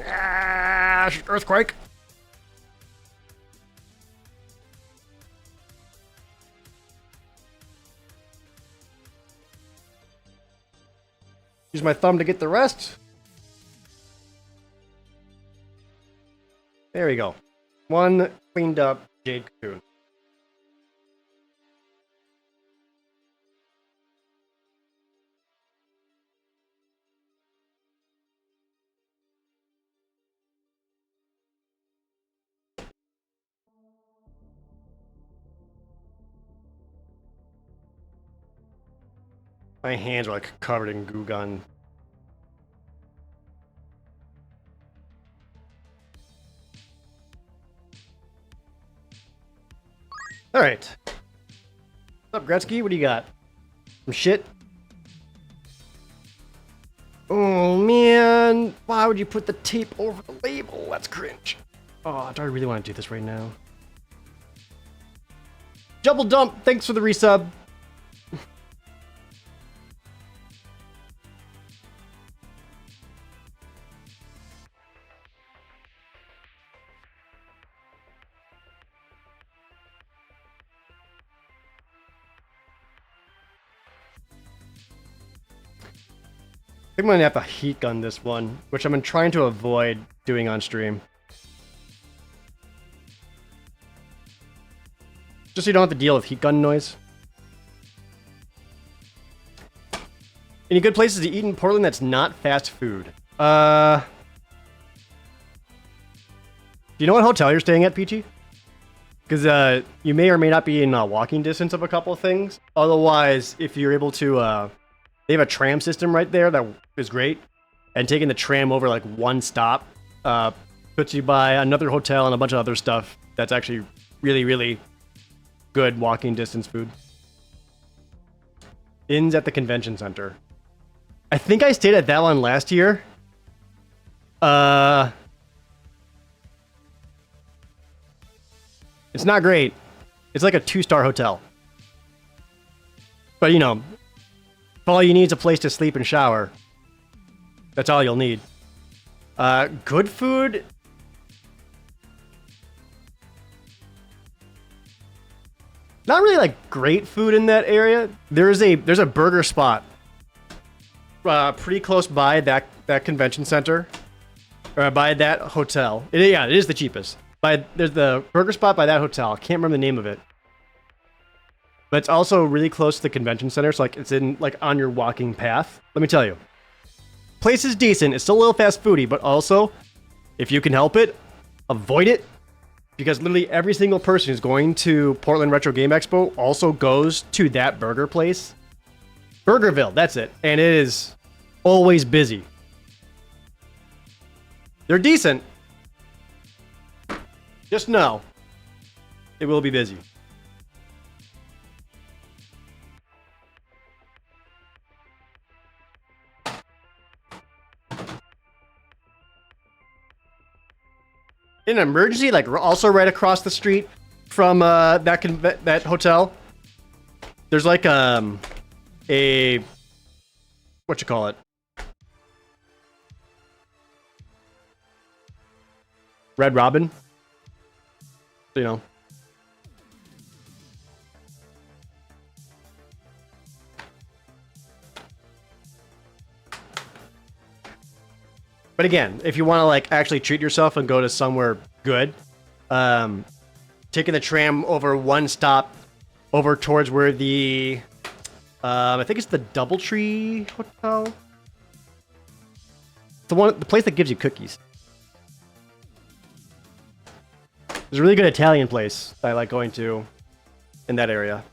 Ah, earthquake. Use my thumb to get the rest. There we go. One cleaned up jade cocoon. My hands are like covered in goo gun. All right. What's up, Gretzky? What do you got? Some shit? Oh, man. Why would you put the tape over the label? That's cringe. Oh, do I really want to do this right now? Double Dump, thanks for the resub. think I'm gonna have to heat gun this one, which I've been trying to avoid doing on stream. Just so you don't have to deal with heat gun noise. Any good places to eat in Portland that's not fast food? Do you know what hotel you're staying at, Peachy? Because you may or may not be in walking distance of a couple of things. Otherwise, if you're able to, they have a tram system right there that is great. And taking the tram over like one stop puts you by another hotel and a bunch of other stuff that's actually really, really good walking distance food. Inns at the convention center. I think I stayed at that one last year. It's not great. It's like a 2-star hotel. But you know, if all you need is a place to sleep and shower, that's all you'll need. Good food. Not really like great food in that area. There's a burger spot pretty close by that convention center, or by that hotel. It is the cheapest. There's the burger spot by that hotel. I can't remember the name of it, but it's also really close to the convention center. So like it's in like on your walking path. Let me tell you, place is decent. It's still a little fast foody, but also if you can help it, avoid it. Because literally every single person who's going to Portland Retro Game Expo also goes to that burger place. Burgerville, that's it. And it is always busy. They're decent. Just know, it will be busy. In an emergency, like also right across the street from that hotel, there's like a what you call it? Red Robin. You know. But again, if you want to like actually treat yourself and go to somewhere good, taking the tram over one stop over towards where the I think it's the Doubletree Hotel. The place that gives you cookies. There's a really good Italian place that I like going to in that area.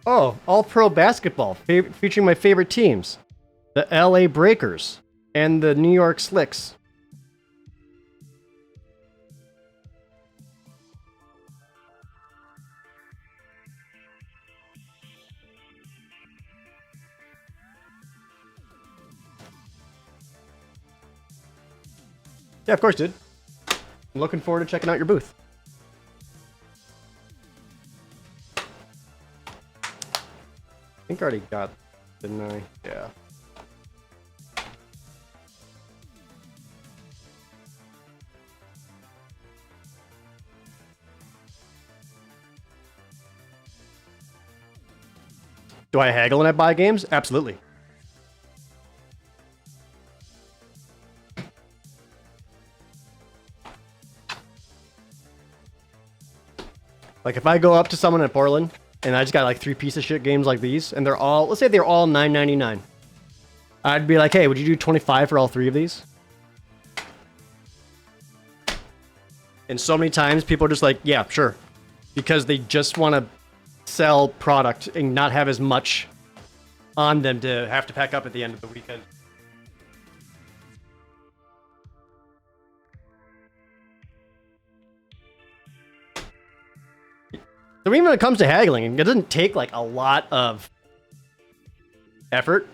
Oh, all-pro basketball, featuring my favorite teams. The LA Breakers and the New York Slicks. Yeah, of course, dude. I'm looking forward to checking out your booth. I think I already got, didn't I? Yeah. Do I haggle when I buy games? Absolutely. Like if I go up to someone in Portland and I just got like 3 piece of shit games like these, and they're all, let's say they're all $9.99. I'd be like, hey, would you do 25 for all 3 of these? And so many times people are just like, yeah, sure. Because they just want to sell product and not have as much on them to have to pack up at the end of the weekend. So even when it comes to haggling, it doesn't take like a lot of effort.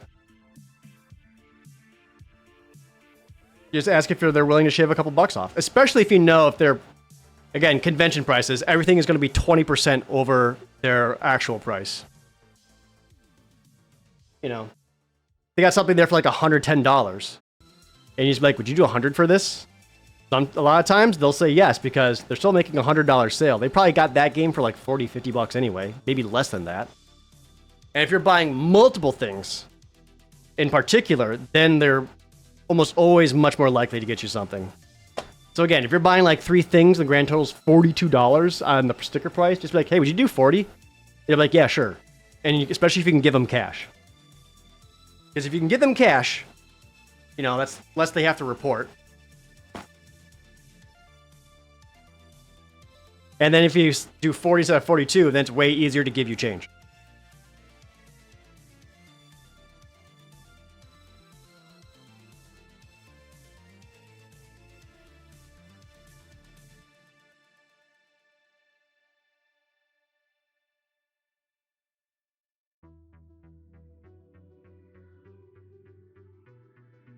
Just ask if they're willing to shave a couple bucks off, especially if you know if they're, again, convention prices, everything is going to be 20% over their actual price. You know, they got something there for like $110. And you just be like, would you do 100 for this? A lot of times they'll say yes because they're still making a $100 sale. They probably got that game for like 40, 50 bucks anyway, maybe less than that. And if you're buying multiple things in particular, then they're almost always much more likely to get you something. So again, if you're buying like 3 things, the grand total is $42 on the sticker price, just be like, hey, would you do 40? They're like, yeah, sure. And especially if you can give them cash. Because if you can give them cash, you know, that's less they have to report. And then if you do 40 instead of 42, then it's way easier to give you change.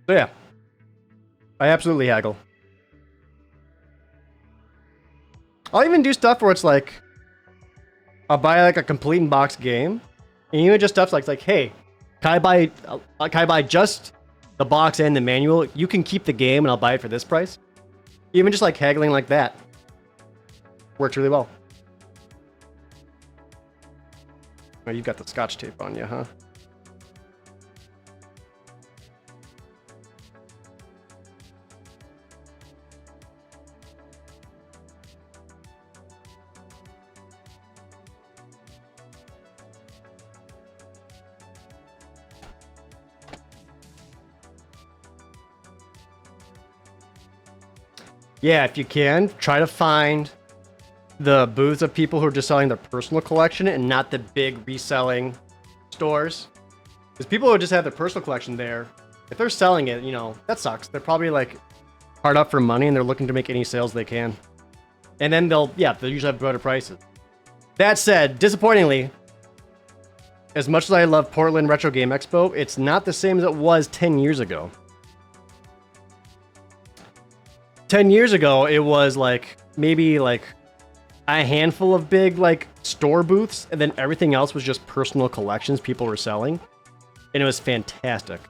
So yeah, I absolutely haggle. I'll even do stuff where it's like, I'll buy like a complete in box game, and even just stuff like hey, can I buy just the box and the manual? You can keep the game, and I'll buy it for this price. Even just like haggling like that works really well. Oh, you've got the Scotch tape on you, huh? Yeah, if you can, try to find the booths of people who are just selling their personal collection and not the big reselling stores. Because people who just have their personal collection there, if they're selling it, you know, that sucks. They're probably like hard up for money and they're looking to make any sales they can. And then they'll usually have better prices. That said, disappointingly, as much as I love Portland Retro Game Expo, it's not the same as it was 10 years ago. 10 years ago, it was like maybe like a handful of big like store booths, and then everything else was just personal collections people were selling, and it was fantastic.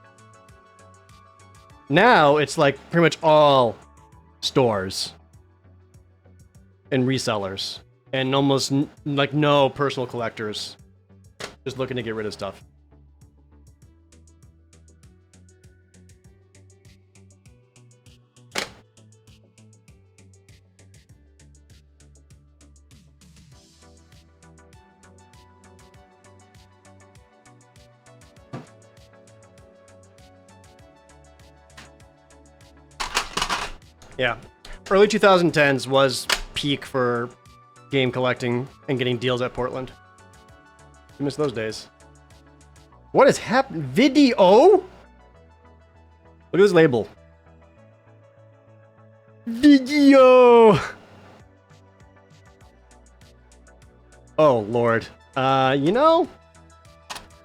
Now it's like pretty much all stores and resellers, and almost like no personal collectors just looking to get rid of stuff. Yeah, early 2010s was peak for game collecting and getting deals at Portland. I miss those days. What has happened? Video? Look at this label. Video! Oh, Lord. You know,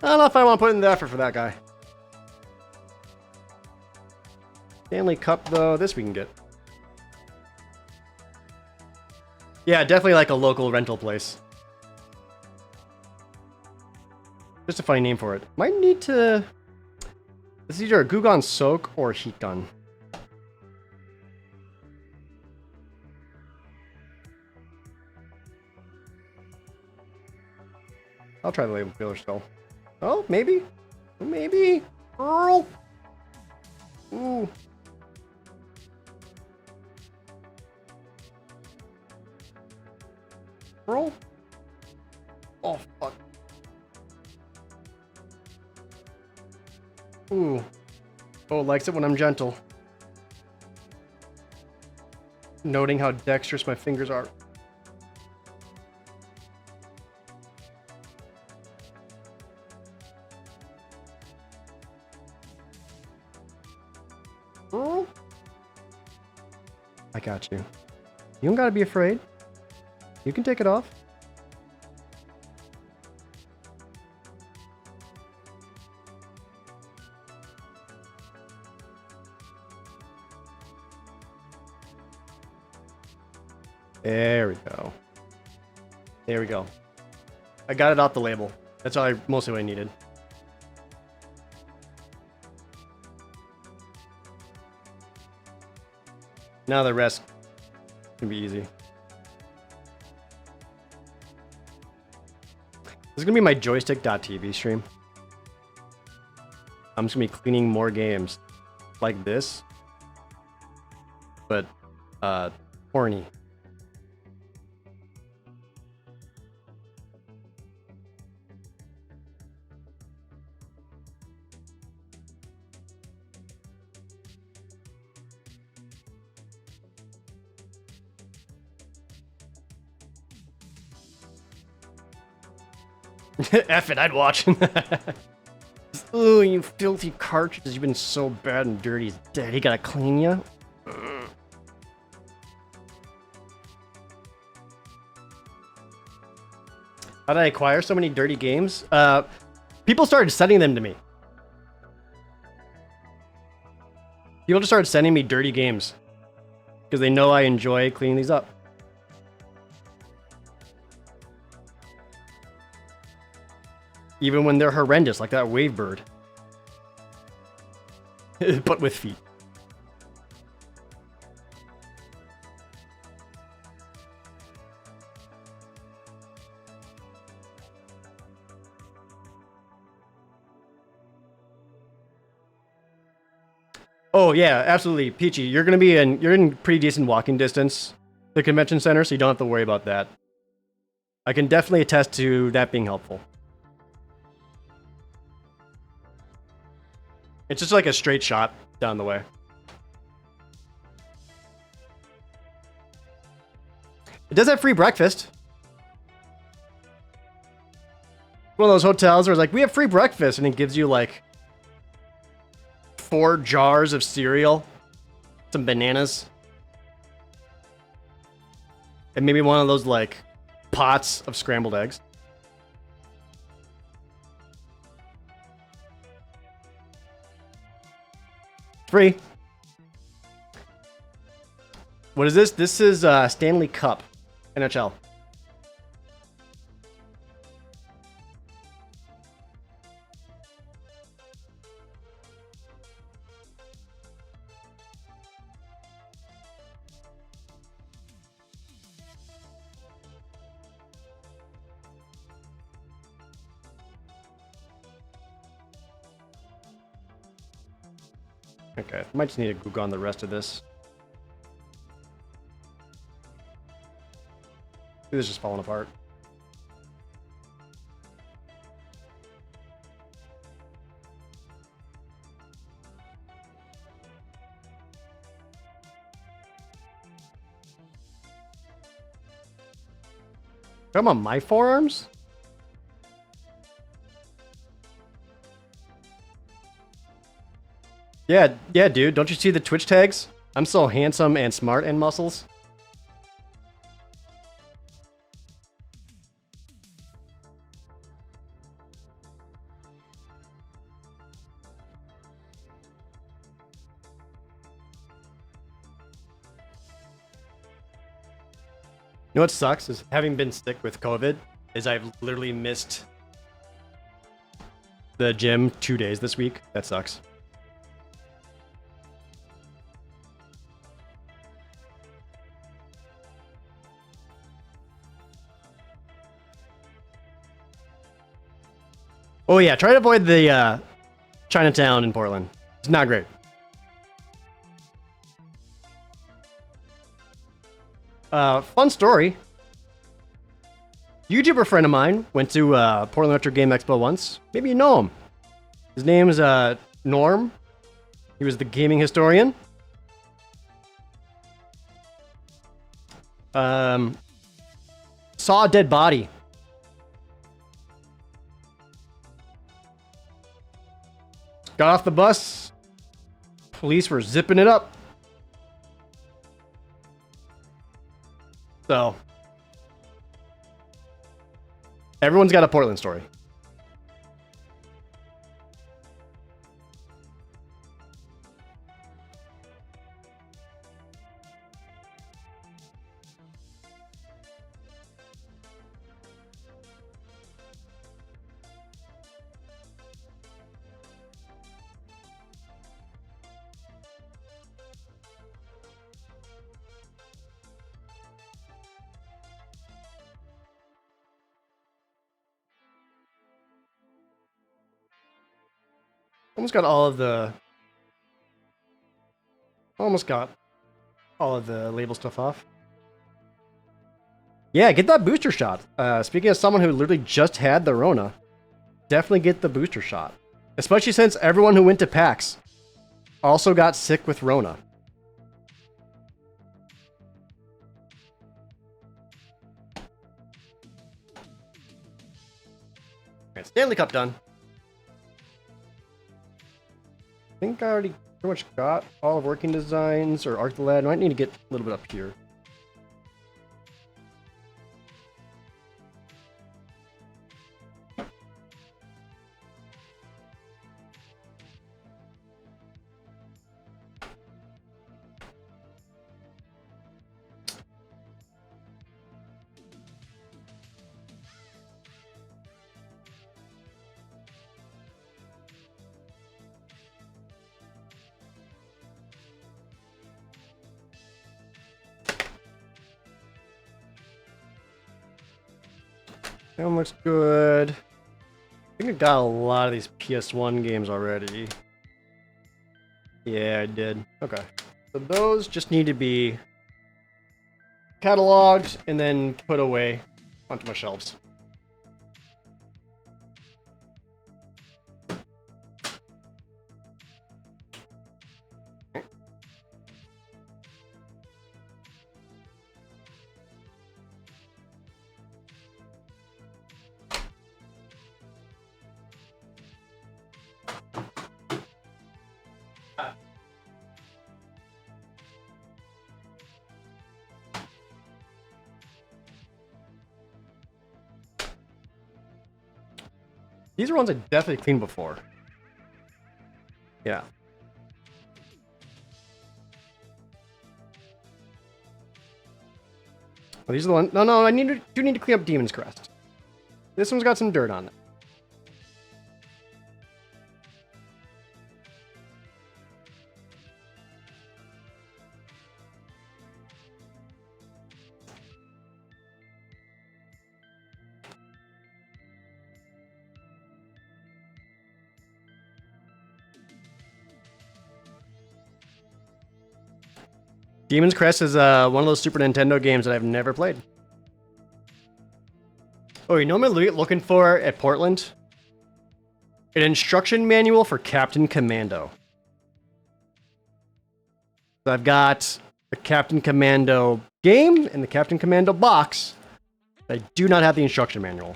I don't know if I want to put in the effort for that guy. Stanley Cup, though, this we can get. Yeah, definitely like a local rental place. Just a funny name for it. Might need to... This is either a Gugon Soak or Heat Gun. I'll try the label peeler still. Oh, maybe. Maybe. Earl. Ooh. Earl? Oh, fuck. Ooh. Oh, likes it when I'm gentle. Noting how dexterous my fingers are. Earl? I got you. You don't gotta be afraid. You can take it off. There we go. There we go. I got it off the label. That's all mostly what I needed. Now the rest can be easy. This is gonna be my joystick.tv stream. I'm just gonna be cleaning more games like this, but horny. F it, I'd watch. Ooh, you filthy cartridges, you've been so bad and dirty. He's dead. He gotta clean you. How did I acquire so many dirty games? People started sending them to me. People just started sending me dirty games because they know I enjoy cleaning these up. Even when they're horrendous, like that Wavebird. But with feet. Oh yeah, absolutely, Peachy. You're in pretty decent walking distance to the convention center, so you don't have to worry about that. I can definitely attest to that being helpful. It's just like a straight shot down the way. It does have free breakfast. One of those hotels where it's like, we have free breakfast, and it gives you like 4 jars of cereal, some bananas, and maybe one of those like pots of scrambled eggs. Free. What is this? This is Stanley Cup, NHL. Okay, might just need to Google on the rest of this. This is just falling apart. Come on, my forearms? Yeah, dude. Don't you see the Twitch tags? I'm so handsome and smart and muscles. You know what sucks is having been sick with COVID is I've literally missed the gym 2 days this week. That sucks. Oh yeah, try to avoid the Chinatown in Portland. It's not great. Fun story. YouTuber friend of mine went to Portland Retro Game Expo once. Maybe you know him. His name is Norm. He was the gaming historian. Saw a dead body. Got off the bus. Police were zipping it up. So, everyone's got a Portland story. Almost got all of the... Almost got all of the label stuff off. Yeah, get that booster shot. Speaking of someone who literally just had the Rona, definitely get the booster shot. Especially since everyone who went to PAX also got sick with Rona. Alright, Stanley Cup done. I think I already pretty much got all of working designs or Arc the Lad. I might need to get a little bit up here. That one looks good. I think I got a lot of these PS1 games already. Yeah, I did. Okay. So those just need to be cataloged and then put away onto my shelves. These are ones I definitely cleaned before. Yeah. Oh, these are the ones. No, I do need to clean up Demon's Crest. This one's got some dirt on it. Demon's Crest is one of those Super Nintendo games that I've never played. Oh, you know what I'm looking for at Portland? An instruction manual for Captain Commando. So I've got the Captain Commando game and the Captain Commando box. I do not have the instruction manual.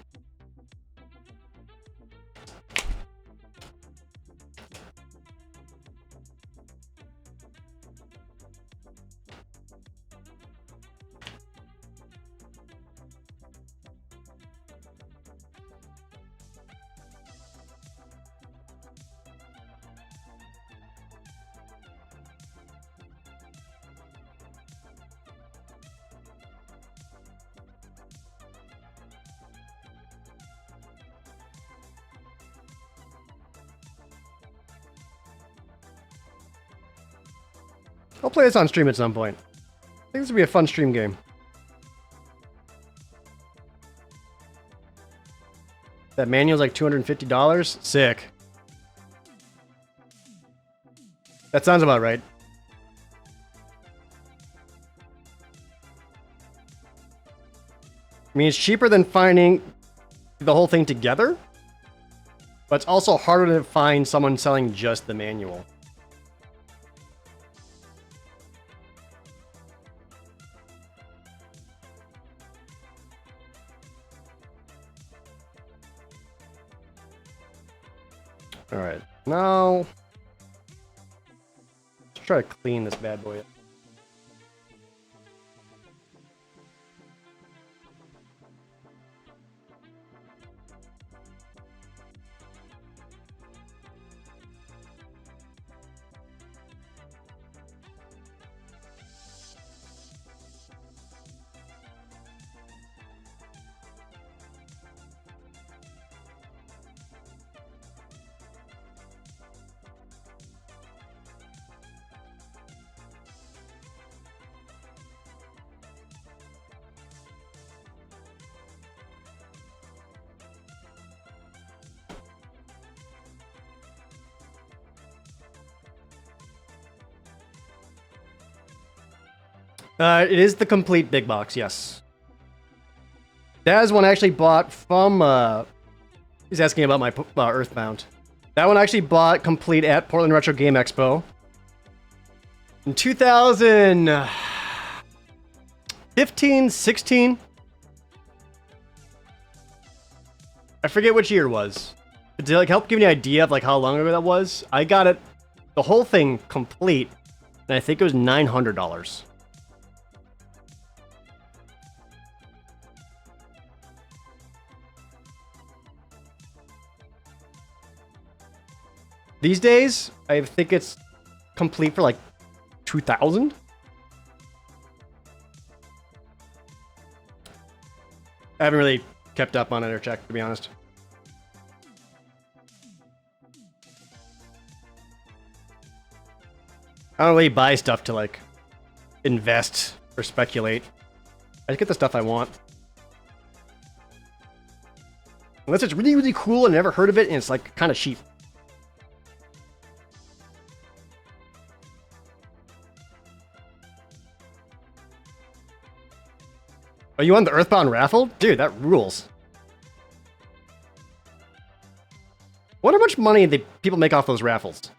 I'll play this on stream at some point. I think this would be a fun stream game. That manual's like $250? Sick. That sounds about right. I mean, it's cheaper than finding the whole thing together, but it's also harder to find someone selling just the manual. Alright, now let's try to clean this bad boy up. It is the complete big box, yes. That is one I actually bought from, he's asking about my Earthbound. That one I actually bought complete at Portland Retro Game Expo. In 2015, 16. I forget which year it was. But to like help give you an idea of like how long ago that was, I got it, the whole thing complete, and I think it was $900. These days, I think it's complete for like 2,000. I haven't really kept up on it or checked, to be honest. I don't really buy stuff to like invest or speculate. I just get the stuff I want. Unless it's really, really cool and I never heard of it and it's like kind of cheap. Are you on the Earthbound raffle? Dude, that rules. Wonder how much money people make off those raffles.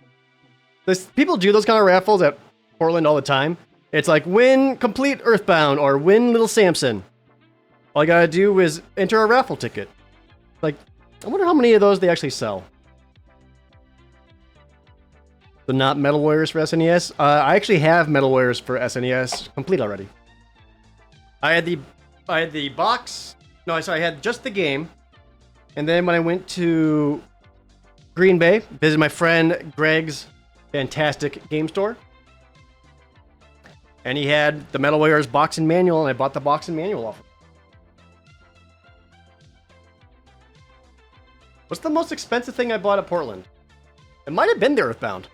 People do those kind of raffles at Portland all the time. It's like, win complete Earthbound or win Little Samson. All I gotta do is enter a raffle ticket. Like, I wonder how many of those they actually sell. So not Metal Warriors for SNES? I actually have Metal Warriors for SNES complete already. I had the box. No, sorry, I had just the game. And then when I went to Green Bay, visited my friend Greg's fantastic game store. And he had the Metal Warriors box and manual, and I bought the box and manual off him. What's the most expensive thing I bought at Portland? It might have been the Earthbound.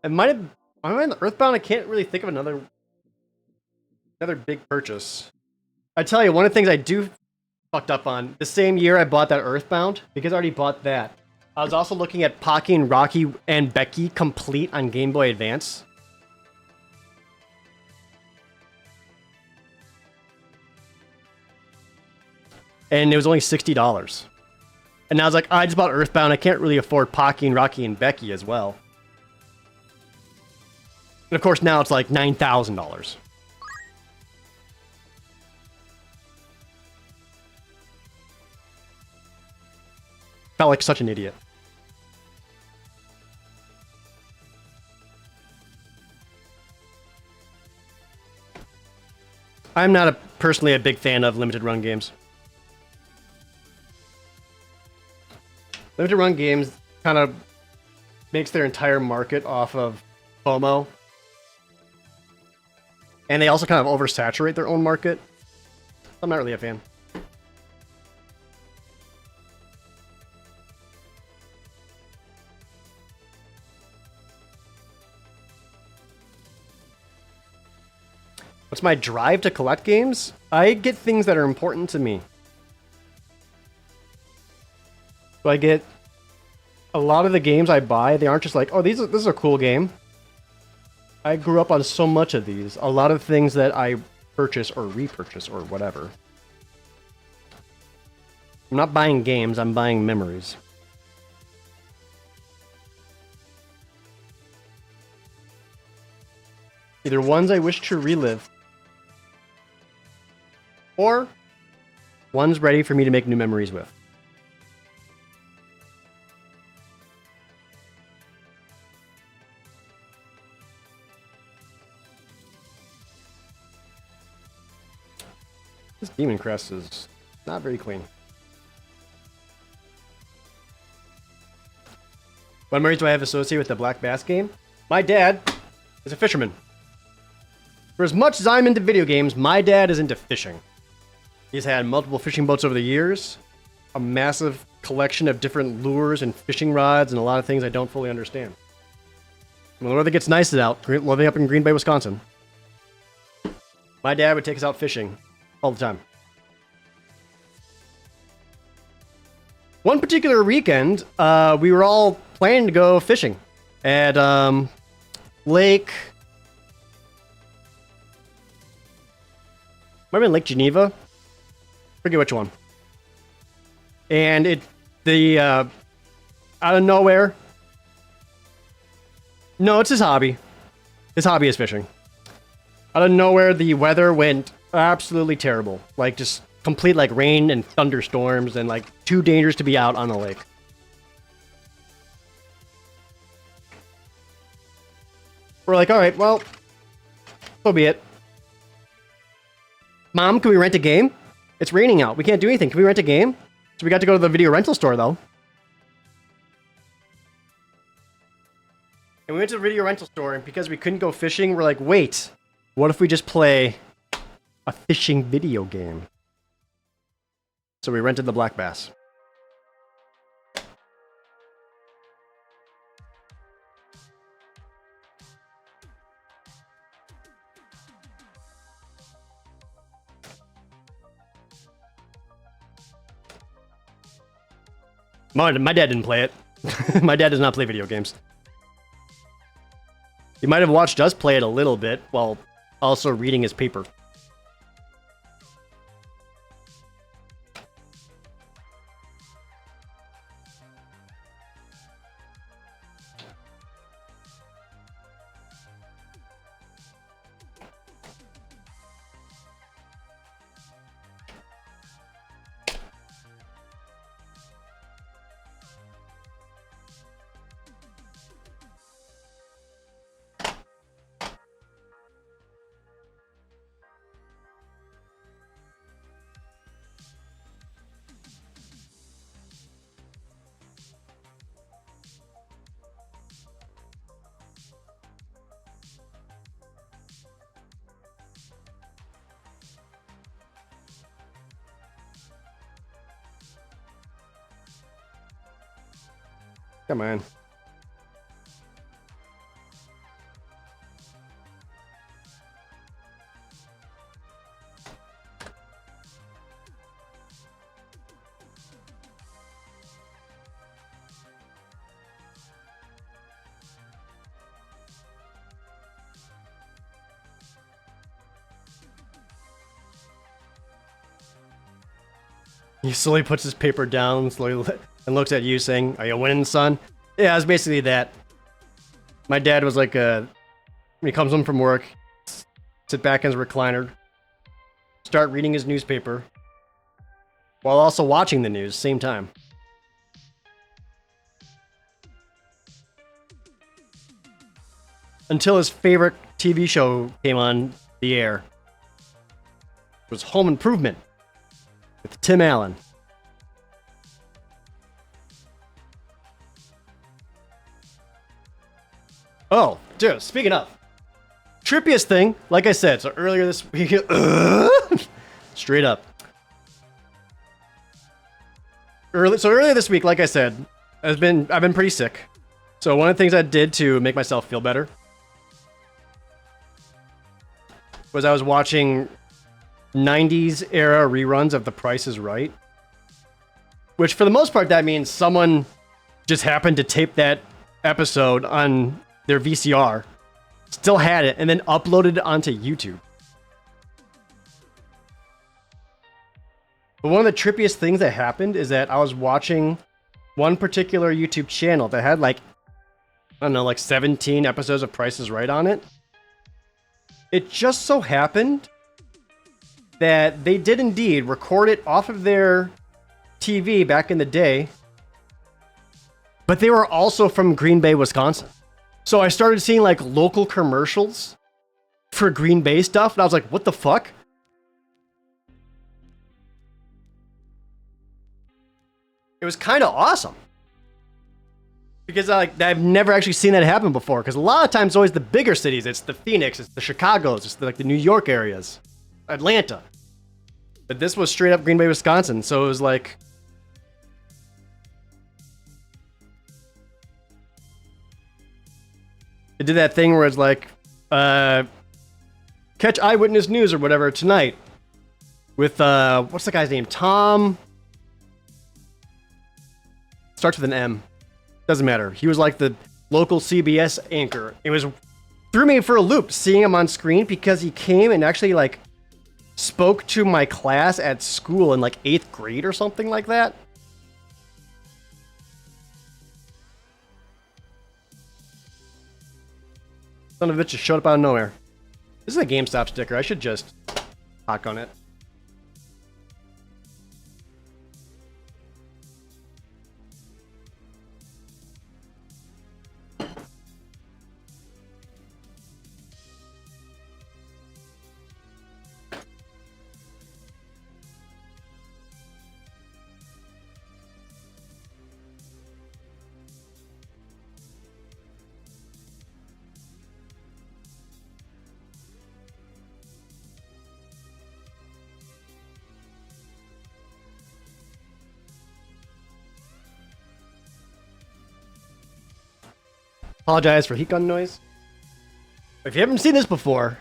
It might have. I'm in the Earthbound. I can't really think of another big purchase. I tell you, one of the things I do fucked up on the same year I bought that Earthbound, because I already bought that. I was also looking at Pocky and Rocky and Becky complete on Game Boy Advance. And it was only $60. And I was like, I just bought Earthbound. I can't really afford Pocky and Rocky and Becky as well. And of course, now it's like $9,000. Felt like such an idiot. I'm not personally a big fan of limited run games. Limited run games kind of makes their entire market off of FOMO. And they also kind of oversaturate their own market. I'm not really a fan. What's my drive to collect games? I get things that are important to me. So I get a lot of the games I buy, they aren't just like, oh, this is a cool game. I grew up on so much of these. A lot of things that I purchase or repurchase or whatever. I'm not buying games, I'm buying memories. Either ones I wish to relive, or ones ready for me to make new memories with. This Demon Crest is not very clean. What memories do I have associated with the Black Bass game? My dad is a fisherman. For as much as I'm into video games, my dad is into fishing. He's had multiple fishing boats over the years, a massive collection of different lures and fishing rods, and a lot of things I don't fully understand. When the weather gets nice out, living up in Green Bay, Wisconsin, my dad would take us out fishing all the time. one particular weekend, we were all planning to go fishing at Lake. Might have been Lake Geneva. Forget which one. And out of nowhere. No, it's his hobby. His hobby is fishing. Out of nowhere, the weather went absolutely terrible. Like, just complete, like, rain and thunderstorms and, like, too dangerous to be out on the lake. We're like, alright, well, so be it. Mom, can we rent a game? It's raining out. We can't do anything. Can we rent a game? So we got to go to the video rental store, though. And we went to the video rental store, and because we couldn't go fishing, we're like, wait, what if we just play a fishing video game? So we rented the black bass. My dad didn't play it. My dad does not play video games. He might have watched us play it a little bit while also reading his paper. Come on. He slowly puts his paper down, slowly, and looks at you saying, "Are you winning, son?" Yeah, it's basically that. My dad was like, when he comes home from work, sit back in his recliner, start reading his newspaper, while also watching the news, same time. Until his favorite TV show came on the air. It was Home Improvement with Tim Allen. Oh, dude, speaking of, trippiest thing, like I said, so earlier this week, straight up. Earlier this week, like I said, I've been pretty sick. So one of the things I did to make myself feel better was I was watching 90s era reruns of The Price is Right. Which for the most part, that means someone just happened to tape that episode on their VCR, still had it, and then uploaded it onto YouTube. But one of the trippiest things that happened is that I was watching one particular YouTube channel that had like, I don't know, like 17 episodes of Price is Right on it. It just so happened that they did indeed record it off of their TV back in the day, but they were also from Green Bay, Wisconsin. So I started seeing like local commercials for Green Bay stuff, and I was like, what the fuck? It was kind of awesome. Because I've never actually seen that happen before, because a lot of times it's always the bigger cities. It's the Phoenix, it's the Chicagos, it's like the New York areas, Atlanta. But this was straight up Green Bay, Wisconsin, so it was like... It did that thing where it's like, catch Eyewitness News or whatever tonight with, what's the guy's name? Tom starts with an M. Doesn't matter. He was like the local CBS anchor. It was threw me for a loop seeing him on screen because he came and actually like spoke to my class at school in like 8th grade or something like that. Son of a bitch just showed up out of nowhere. This is a GameStop sticker. I should just hock on it. Apologize for heat gun noise. If you haven't seen this before,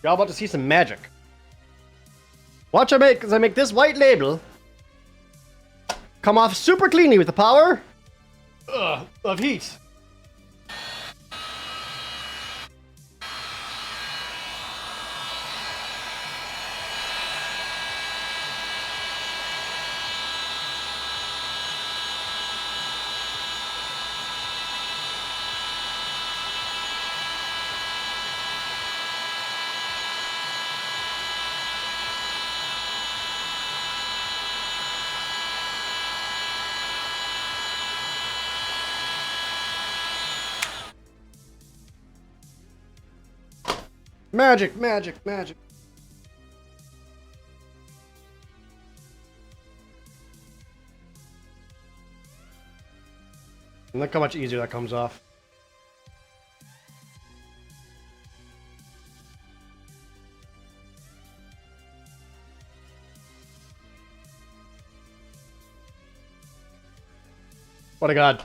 you're all about to see some magic. Watch as I make this white label come off super cleanly with the power of heat. Magic, magic, magic. And look how much easier that comes off. What a god.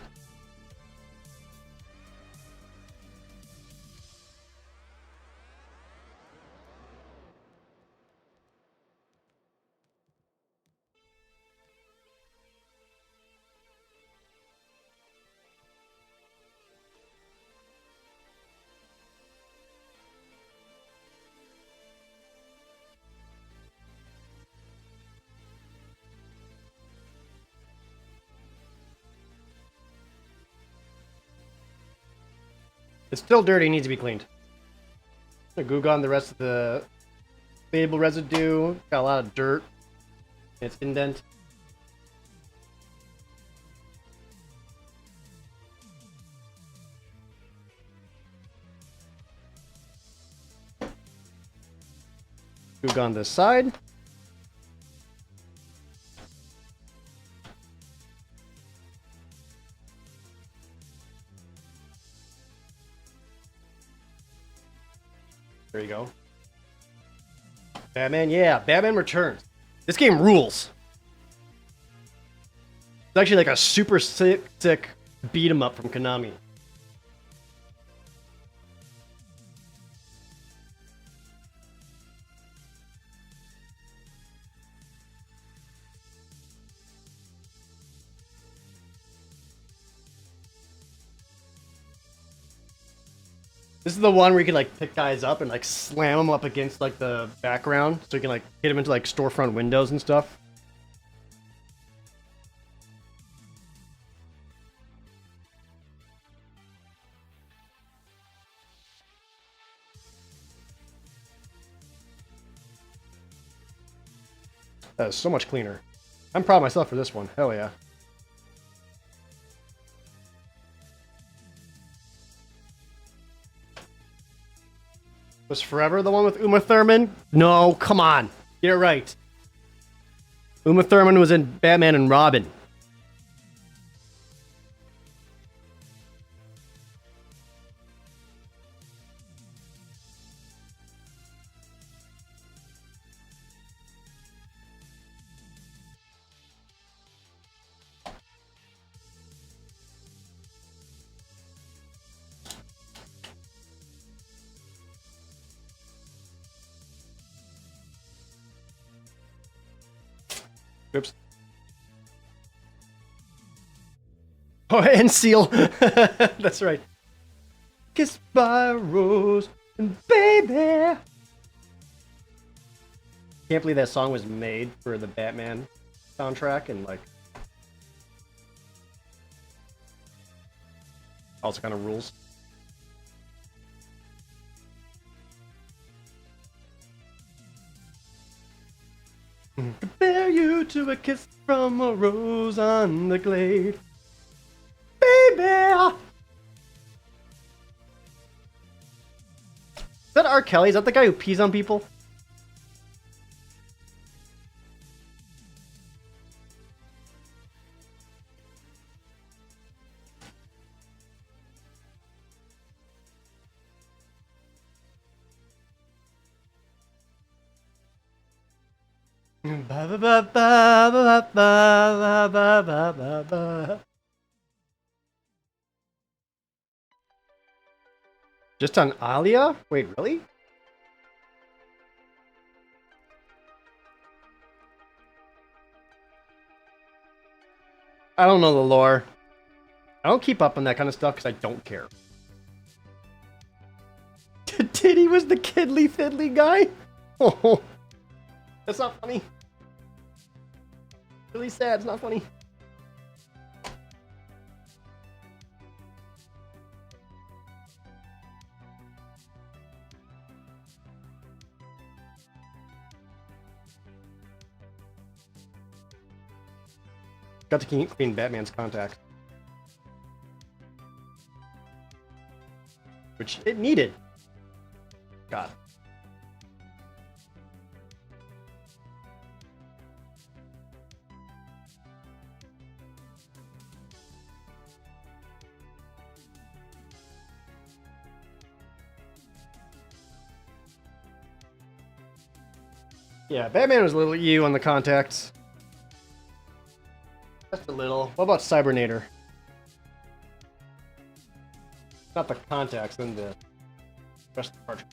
It's still dirty, needs to be cleaned. I'm gonna goo on the rest of the fable residue. Got a lot of dirt in its indent. Goo on this side. There you go. Batman, yeah, Batman Returns. This game rules. It's actually like a super sick beat 'em up from Konami. This is the one where you can like pick guys up and like slam them up against like the background, so you can like hit them into like storefront windows and stuff. That is so much cleaner. I'm proud of myself for this one. Hell yeah. Was Forever the one with Uma Thurman? No, come on. Get it right. Uma Thurman was in Batman and Robin. Oops. Oh, and Seal. That's right. Kissed by a rose and baby. Can't believe that song was made for the Batman soundtrack and like also kind of rules. Compare you to a kiss from a rose on the glade, baby. Is that R. Kelly? Is that the guy who pees on people? Ba ba ba ba ba ba ba ba ba ba. Just on Alia? Wait, really? I don't know the lore. I don't keep up on that kind of stuff because I don't care. Titty was the kiddly fiddly guy? Oh, that's not funny. Really sad, it's not funny. Got to clean Batman's contacts. Which it needed. God. Yeah, Batman was a little ew on the contacts. Just a little. What about Cybernator? Not the contacts, then the rest of the cartridge.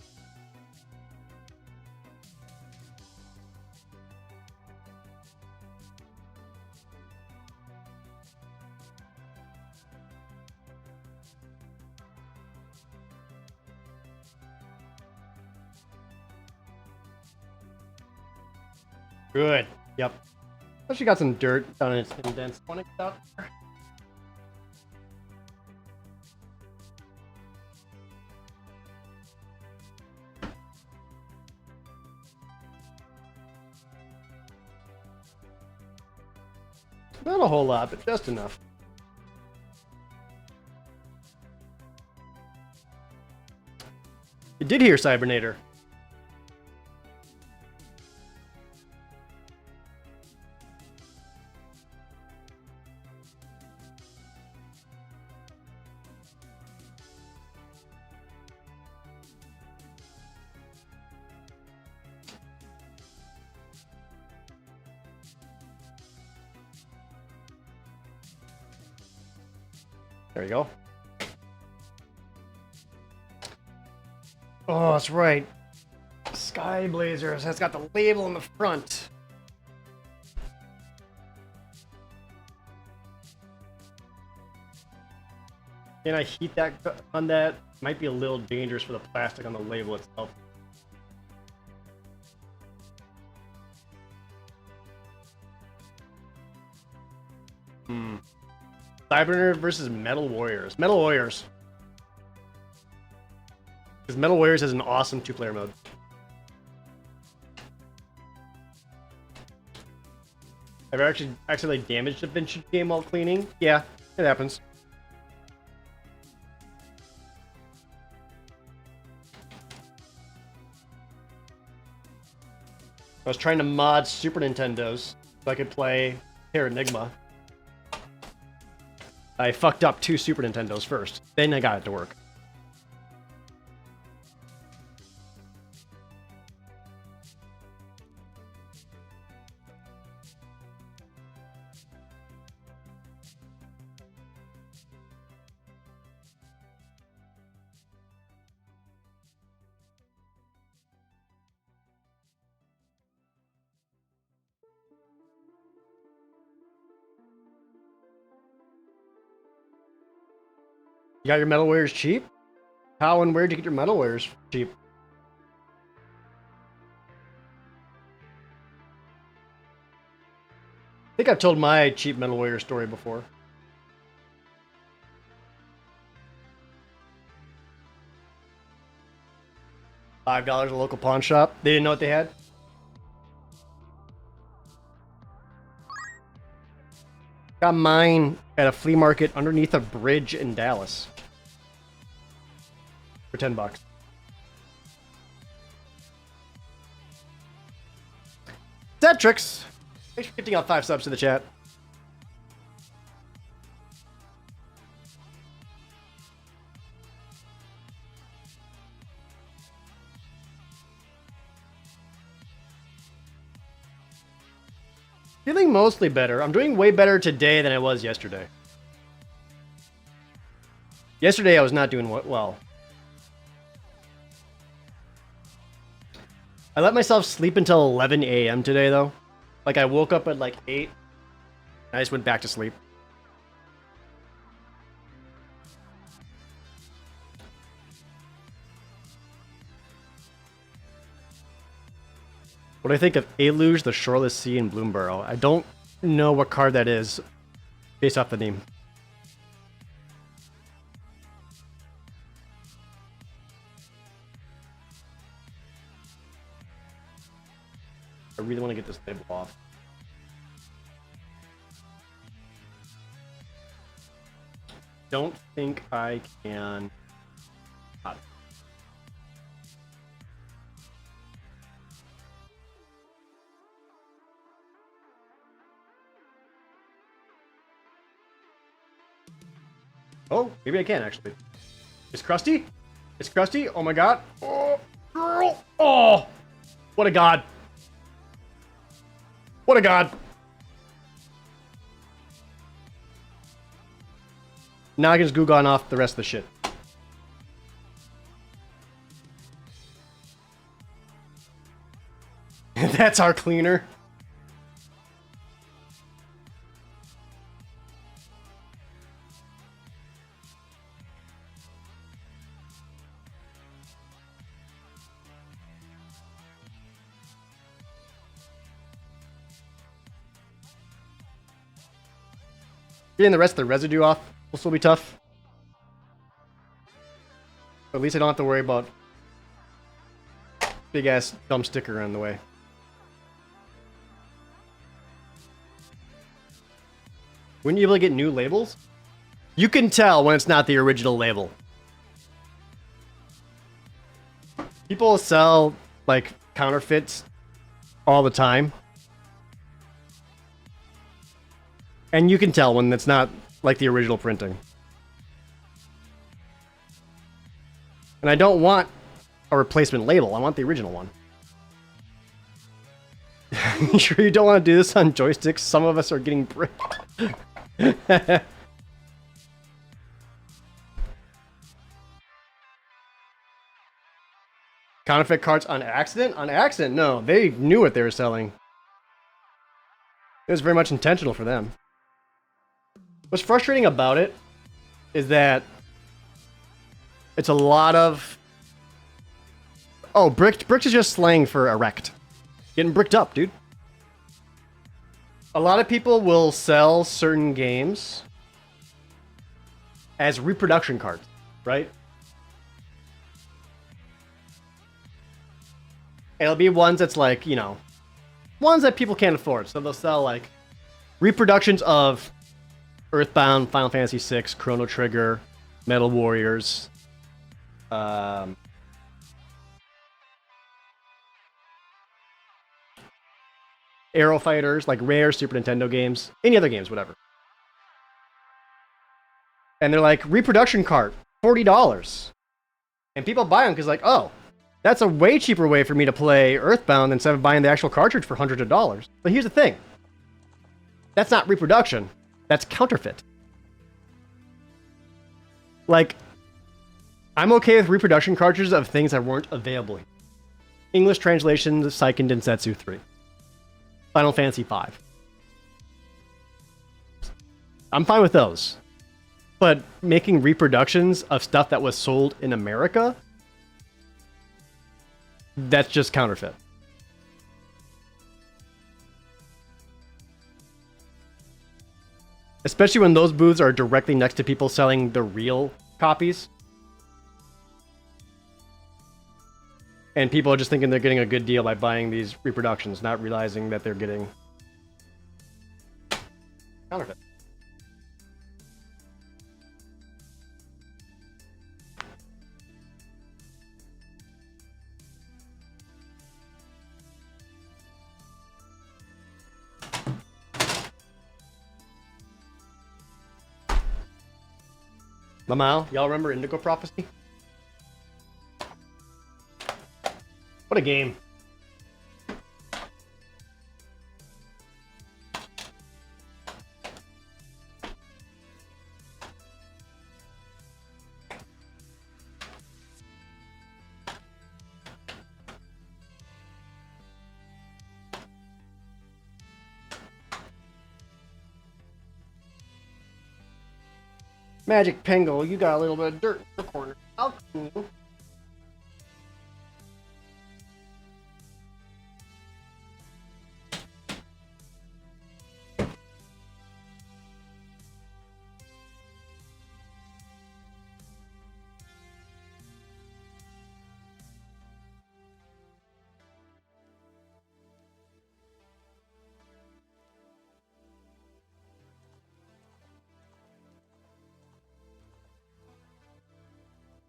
Good. Yep. Actually got some dirt down in its indents. Want to get out there? Not a whole lot, but just enough. You did hear Cybernator. There you go. Oh, that's right. Sky Blazers has got the label in the front. Can I heat that on that? Might be a little dangerous for the plastic on the label itself. Cybernator versus Metal Warriors. Metal Warriors. Because Metal Warriors has an awesome two-player mode. Have I actually accidentally damaged a vintage game while cleaning? Yeah, it happens. I was trying to mod Super Nintendos so I could play Terranigma. I fucked up 2 Super Nintendos first, then I got it to work. You got your metal wares cheap? How and where did you get your metal wares cheap? I think I've told my cheap metal warrior story before. $5 at a local pawn shop. They didn't know what they had. Got mine at a flea market underneath a bridge in Dallas for $10. Cetrix, thanks for gifting out 5 subs to the chat. Feeling mostly better. I'm doing way better today than I was yesterday. Yesterday I was not doing well. I let myself sleep until 11 a.m. today though. Like I woke up at like 8 and I just went back to sleep. What do I think of Aluge, the Shoreless Sea, and Bloomborough? I don't know what card that is based off the name. I really want to get this label off. Don't think I can. Oh, maybe I can actually. It's crusty? It's crusty? Oh my god. Oh, girl. Oh, what a god. What a god. Now I can just Googon off the rest of the shit. That's our cleaner. Getting the rest of the residue off will still be tough. But at least I don't have to worry about big ass dumb sticker on the way. Wouldn't you be able to get new labels? You can tell when it's not the original label. People sell like counterfeits all the time. And you can tell when it's not like the original printing. And I don't want a replacement label. I want the original one. You sure you don't want to do this on joysticks? Some of us are getting bricked. Counterfeit cards on accident? On accident? No, they knew what they were selling. It was very much intentional for them. What's frustrating about it is that it's a lot of... Oh, bricked is just slang for erect. Getting bricked up, dude. A lot of people will sell certain games as reproduction cards, right? It'll be ones that's like, you know, ones that people can't afford. So they'll sell like reproductions of Earthbound, Final Fantasy VI, Chrono Trigger, Metal Warriors, Aero Fighters, like rare Super Nintendo games, any other games, whatever. And they're like, reproduction cart, $40. And people buy them because like, oh, that's a way cheaper way for me to play Earthbound instead of buying the actual cartridge for hundreds of dollars. But here's the thing. That's not reproduction. That's counterfeit. Like, I'm okay with reproduction cartridges of things that weren't available. English translations, Seiken Densetsu 3. Final Fantasy 5. I'm fine with those. But making reproductions of stuff that was sold in America, that's just counterfeit. Especially when those booths are directly next to people selling the real copies. And people are just thinking they're getting a good deal by buying these reproductions, not realizing that they're getting counterfeit. Lamau, y'all remember Indigo Prophecy? What a game. Magic Pengo, you got a little bit of dirt in the corner. I'll clean you.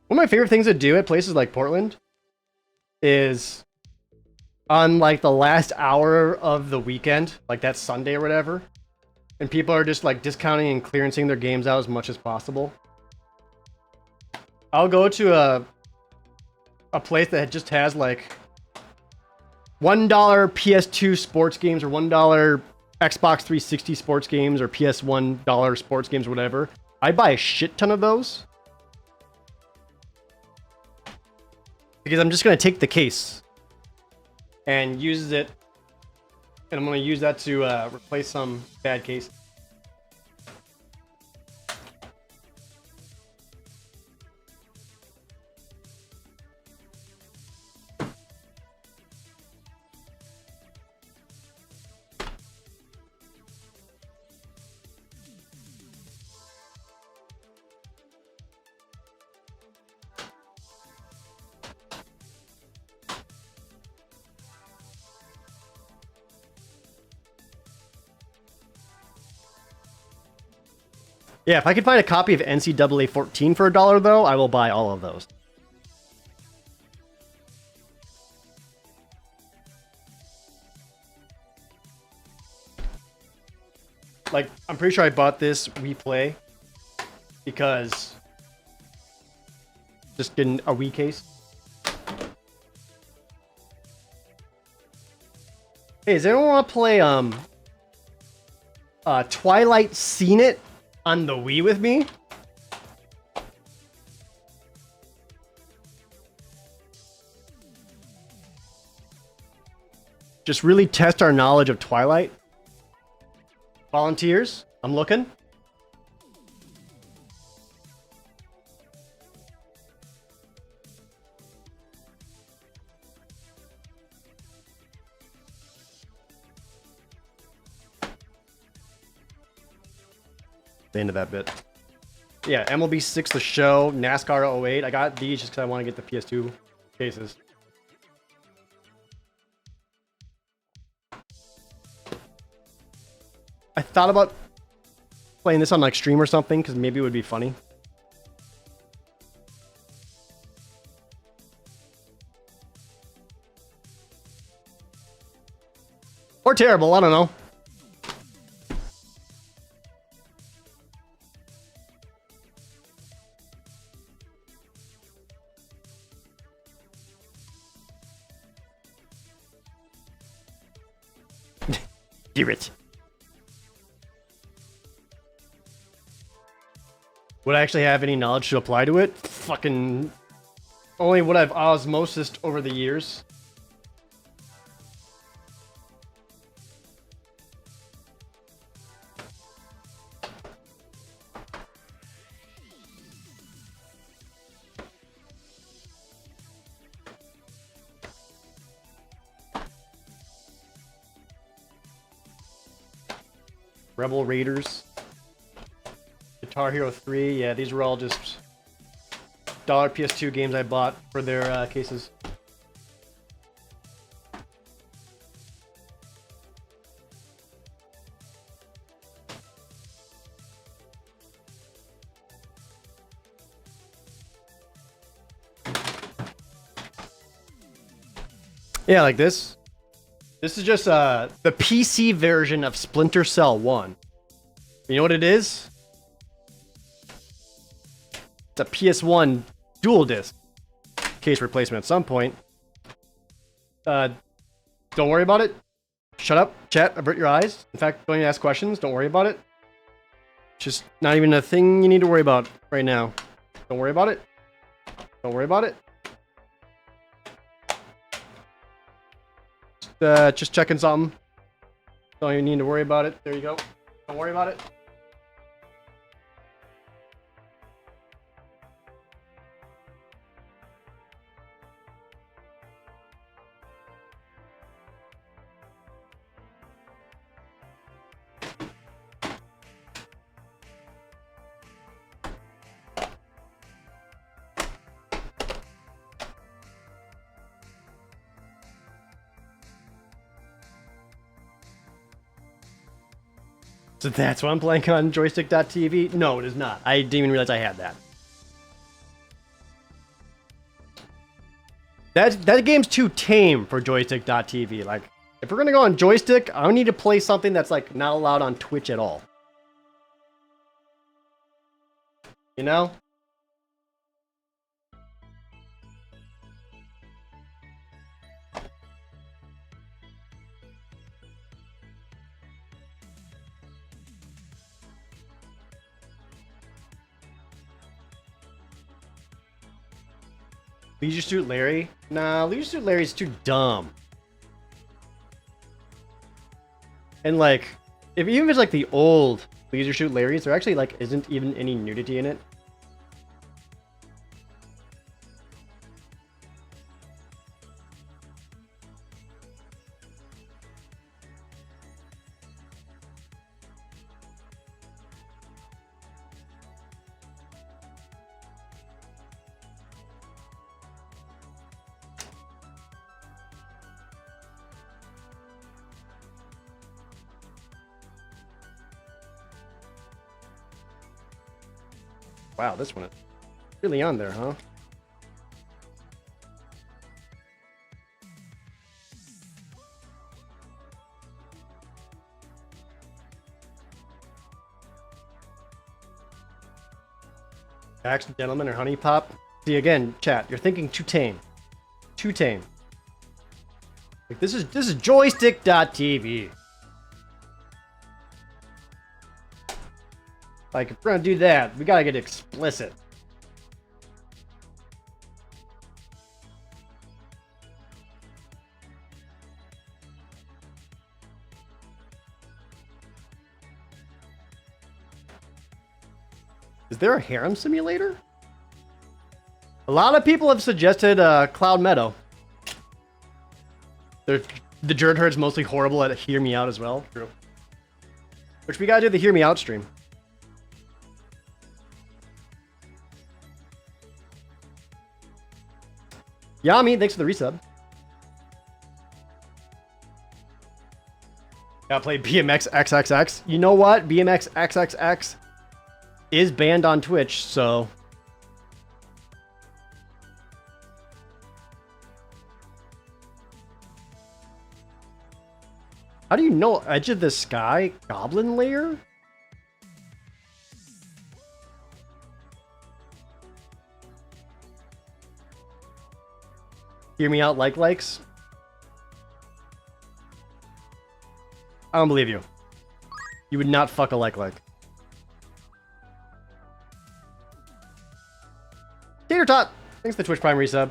One of my favorite things to do at places like Portland is on like the last hour of the weekend, like that Sunday or whatever, and people are just like discounting and clearancing their games out as much as possible. I'll go to a place that just has like $1 PS2 sports games or $1 Xbox 360 sports games or PS1 sports games or whatever. I buy a shit ton of those. Because I'm just going to take the case and use it, and I'm going to use that to replace some bad case. Yeah, if I could find a copy of NCAA 14 for $1 though, I will buy all of those. Like, I'm pretty sure I bought this Wii Play because just getting a Wii case. Hey, does anyone want to play Twilight Seen It on the Wii with me? Just really test our knowledge of Twilight. Volunteers, I'm looking. The end of that bit. Yeah, MLB 6 The Show, NASCAR 08. I got these just because I want to get the PS2 cases. I thought about playing this on like stream or something because maybe it would be funny. Or terrible, I don't know. Do it. Would I actually have any knowledge to apply to it? Fucking only what I've osmosised over the years. Rebel Raiders, Guitar Hero 3. Yeah, these were all just dollar PS2 games I bought for their cases. Yeah, like this. This is just the PC version of Splinter Cell 1. You know what it is? It's a PS1 dual disc case replacement at some point. Don't worry about it. Shut up, chat, avert your eyes. In fact, don't even ask questions. Don't worry about it. It's just not even a thing you need to worry about right now. Don't worry about it. Don't worry about it. Just checking something. Don't even need to worry about it. There you go. Don't worry about it. So that's why I'm playing on joystick.tv? No, it is not. I didn't even realize I had that. That game's too tame for joystick.tv. Like, if we're gonna go on joystick, I need to play something that's like not allowed on Twitch at all. You know? Leisure Suit Larry? Nah, Leisure Suit Larry's too dumb. And like, even if it's like the old Leisure Suit Larry's, there actually like isn't even any nudity in it. Wow, this one is really on there, huh? Action Gentleman or Honey Pop? See, again, chat, you're thinking too tame. Too tame. Like, this is joystick.tv. Like, if we're gonna do that, we gotta get explicit. Is there a harem simulator? A lot of people have suggested Cloud Meadow. The Jerd Herd's mostly horrible at Hear Me Out as well. True. Which we gotta do the Hear Me Out stream. Yami, thanks for the resub. Gotta play BMX XXX. You know what? BMX XXX is banned on Twitch, so... How do you know Edge of the Sky? Goblin Lair? Hear Me Out likes? I don't believe you. You would not fuck a like. Tater Tot! Thanks for the Twitch Prime resub.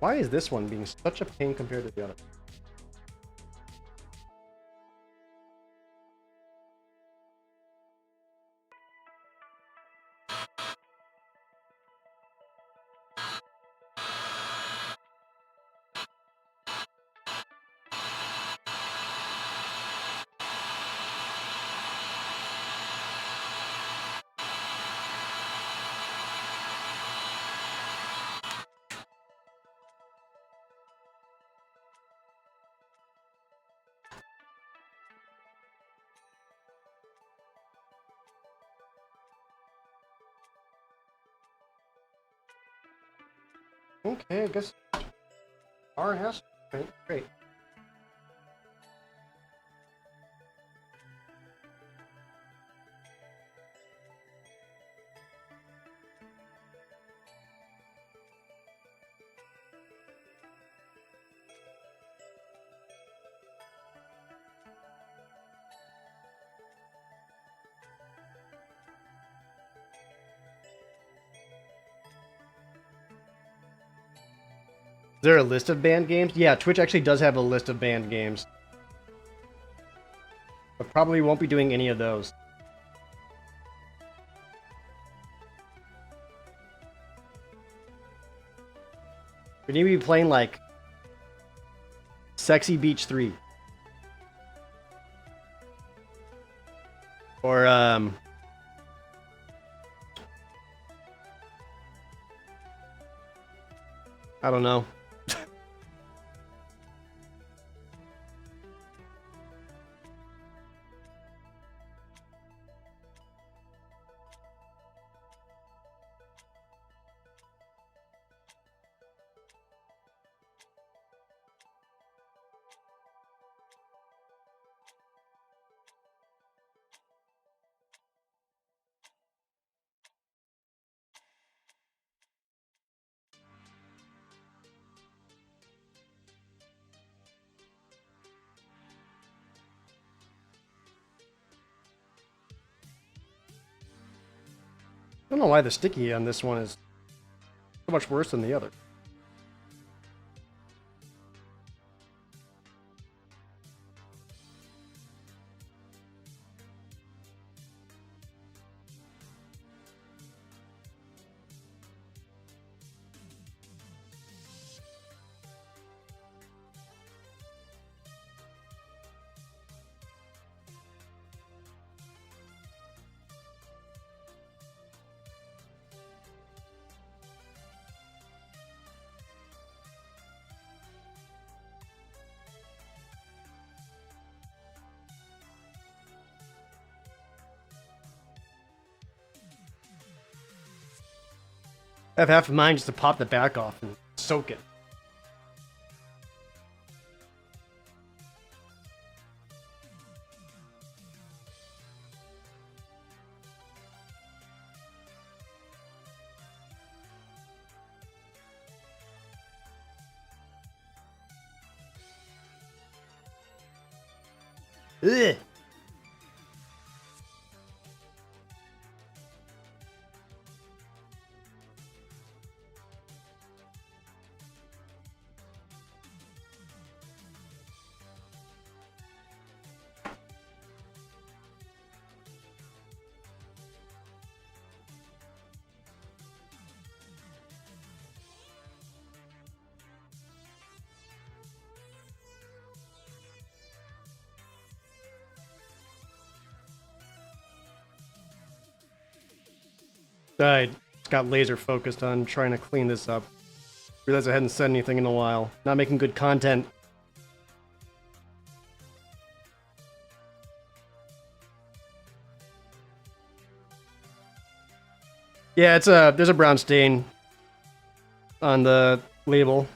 Why is this one being such a pain compared to the other? Okay, I guess R and S. Okay, great. Is there a list of banned games? Yeah, Twitch actually does have a list of banned games. But probably won't be doing any of those. We need to be playing like Sexy Beach 3. Or I don't know. I don't know why the sticky on this one is so much worse than the other. I have half of mine just to pop the back off and soak it. Ugh. I got laser focused on trying to clean this up. Realized I hadn't said anything in a while. Not making good content. Yeah, there's a brown stain on the label.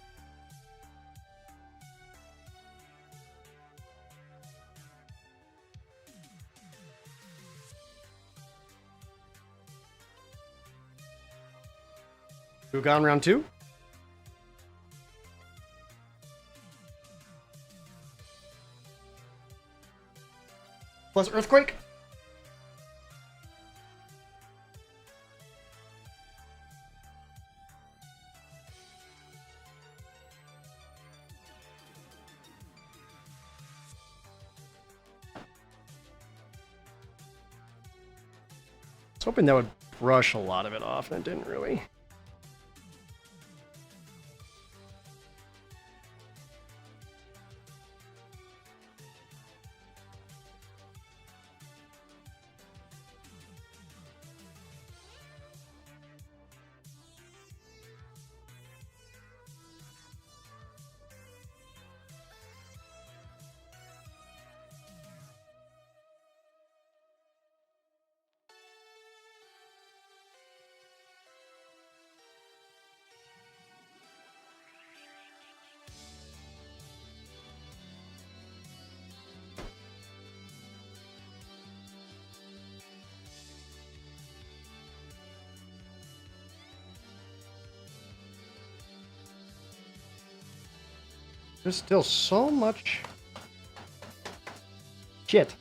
We've gone round 2. Plus earthquake. I was hoping that would brush a lot of it off, and it didn't really. There's still so much shit.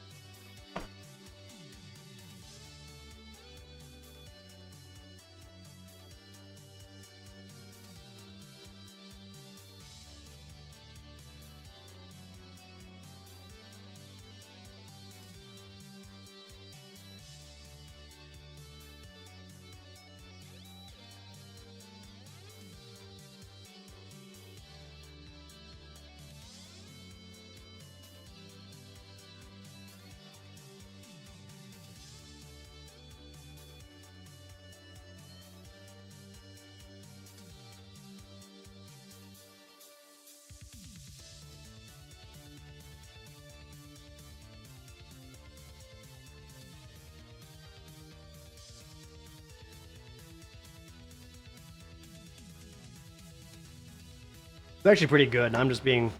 It's actually pretty good, and I'm just being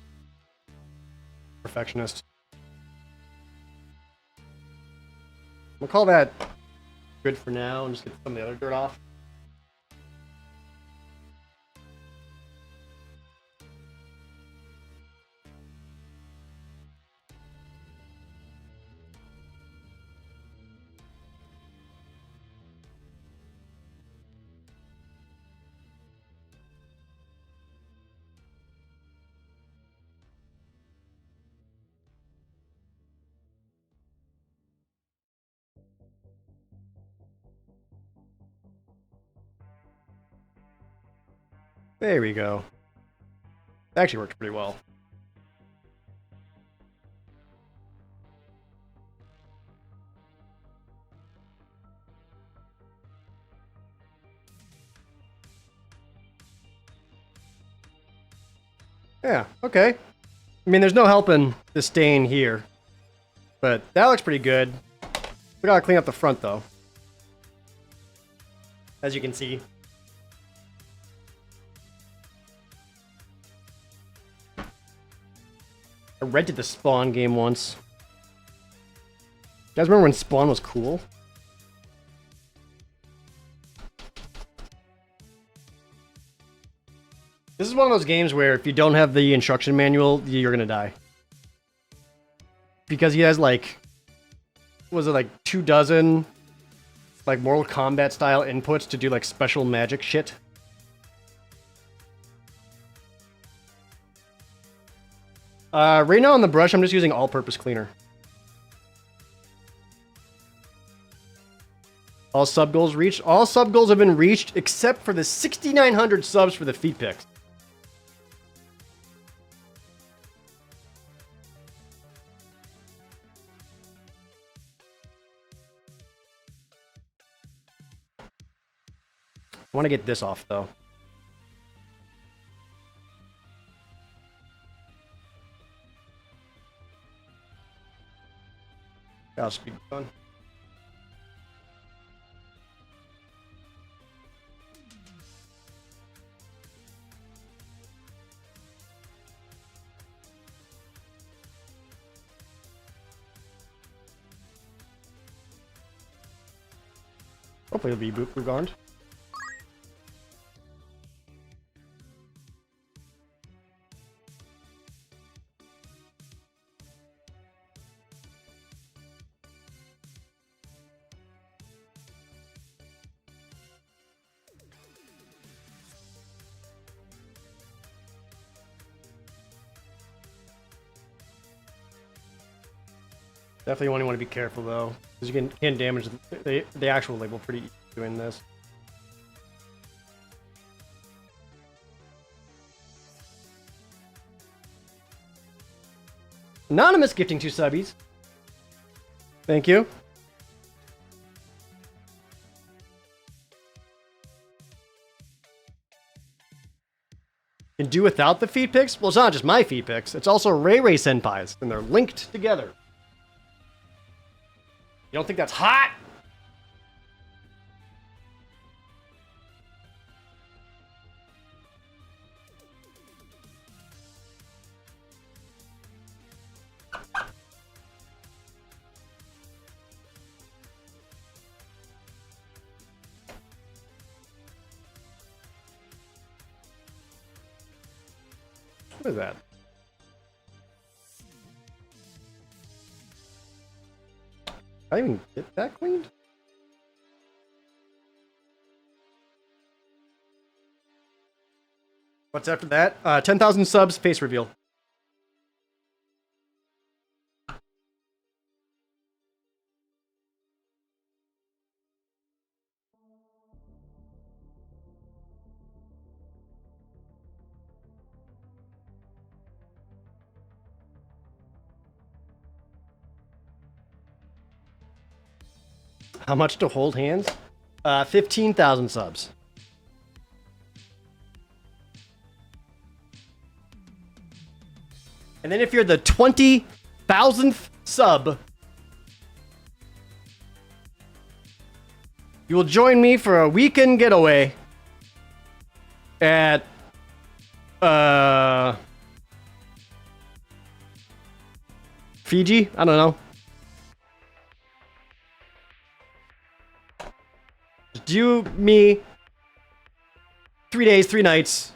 perfectionist. We'll call that good for now and just get some of the other dirt off. There we go. It actually works pretty well. Yeah, okay. I mean, there's no helping the stain here, but that looks pretty good. We gotta clean up the front, though. As you can see. I rented the Spawn game once. You guys remember when Spawn was cool? This is one of those games where if you don't have the instruction manual, you're gonna die. Because he has like, was it like 24 like Mortal Kombat style inputs to do like special magic shit? Right now on the brush, I'm just using all-purpose cleaner. All sub goals reached. All sub goals have been reached except for the 6,900 subs for the feet picks. I want to get this off though. I'll speed on. Hopefully it'll be boot-garned. Definitely only want to be careful though, because you can damage the actual label pretty easy doing this. Anonymous gifting 2 subbies. Thank you. Can do without the feed picks? Well, it's not just my feed picks. It's also Ray Ray Senpai's, and they're linked together. You don't think that's hot? What is that? I even get that cleaned? What's after that? 10,000 subs, face reveal. How much to hold hands? 15,000 subs. And then if you're the 20,000th sub, you will join me for a weekend getaway at Fiji? I don't know. Just you, me, 3 days, 3 nights.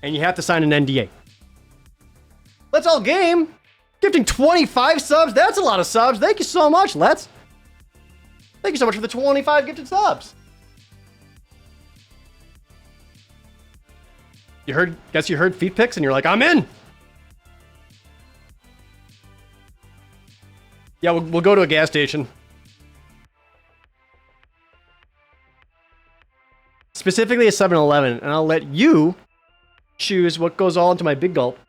And you have to sign an NDA. Let's all game. Gifting 25 subs. That's a lot of subs. Thank you so much, Let's. Thank you so much for the 25 gifted subs. Guess you heard feet pics and you're like, I'm in. Yeah, we'll go to a gas station. Specifically a 7-Eleven, and I'll let you choose what goes all into my big gulp.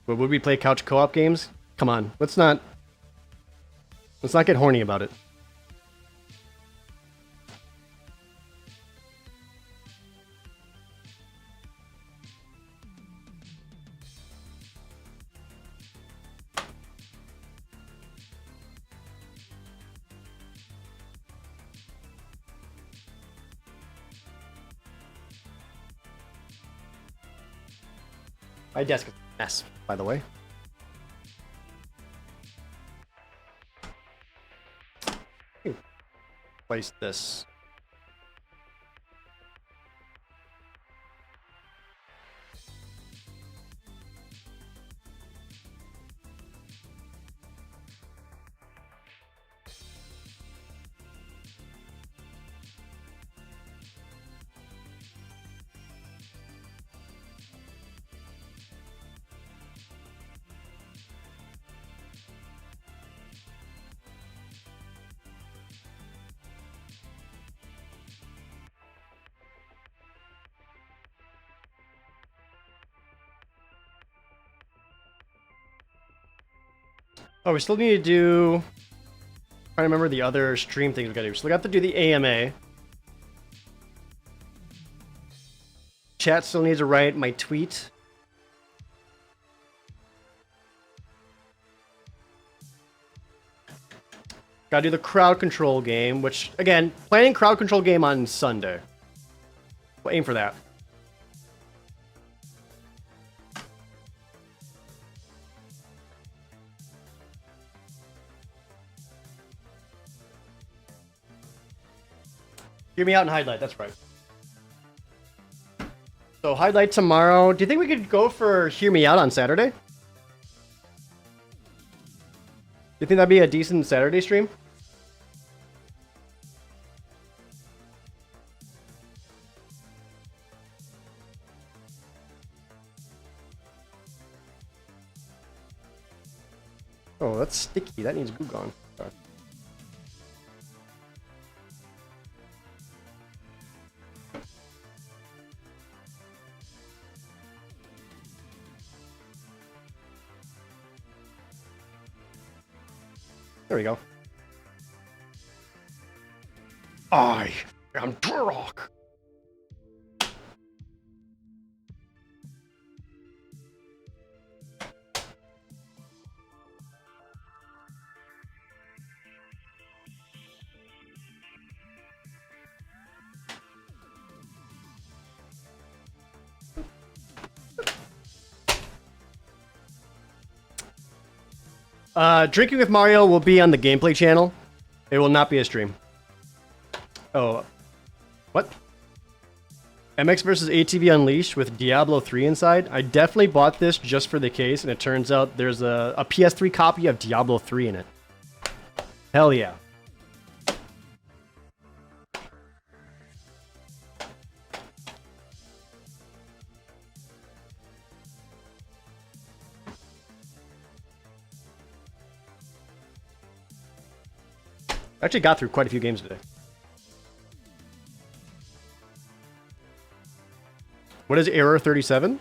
But would we play couch co-op games? Come on, let's not get horny about it. My desk is a mess, by the way. Place this. Oh, we still need to do... I'm trying to remember the other stream things we gotta do. We still got to do the AMA. Chat still needs to write my tweet. Gotta do the crowd control game, which, again, planning crowd control game on Sunday. We'll aim for that. Hear me out and highlight, that's right. So highlight tomorrow. Do you think we could go for Hear Me Out on Saturday? Do you think that'd be a decent Saturday stream? Oh, that's sticky. That needs glue gone. Sorry. There we go. I am Turok. Drinking with Mario will be on the gameplay channel. It will not be a stream. Oh. What? MX vs. ATV Unleashed with Diablo 3 inside. I definitely bought this just for the case, and it turns out there's a PS3 copy of Diablo 3 in it. Hell yeah. I actually got through quite a few games today. What is Error 37?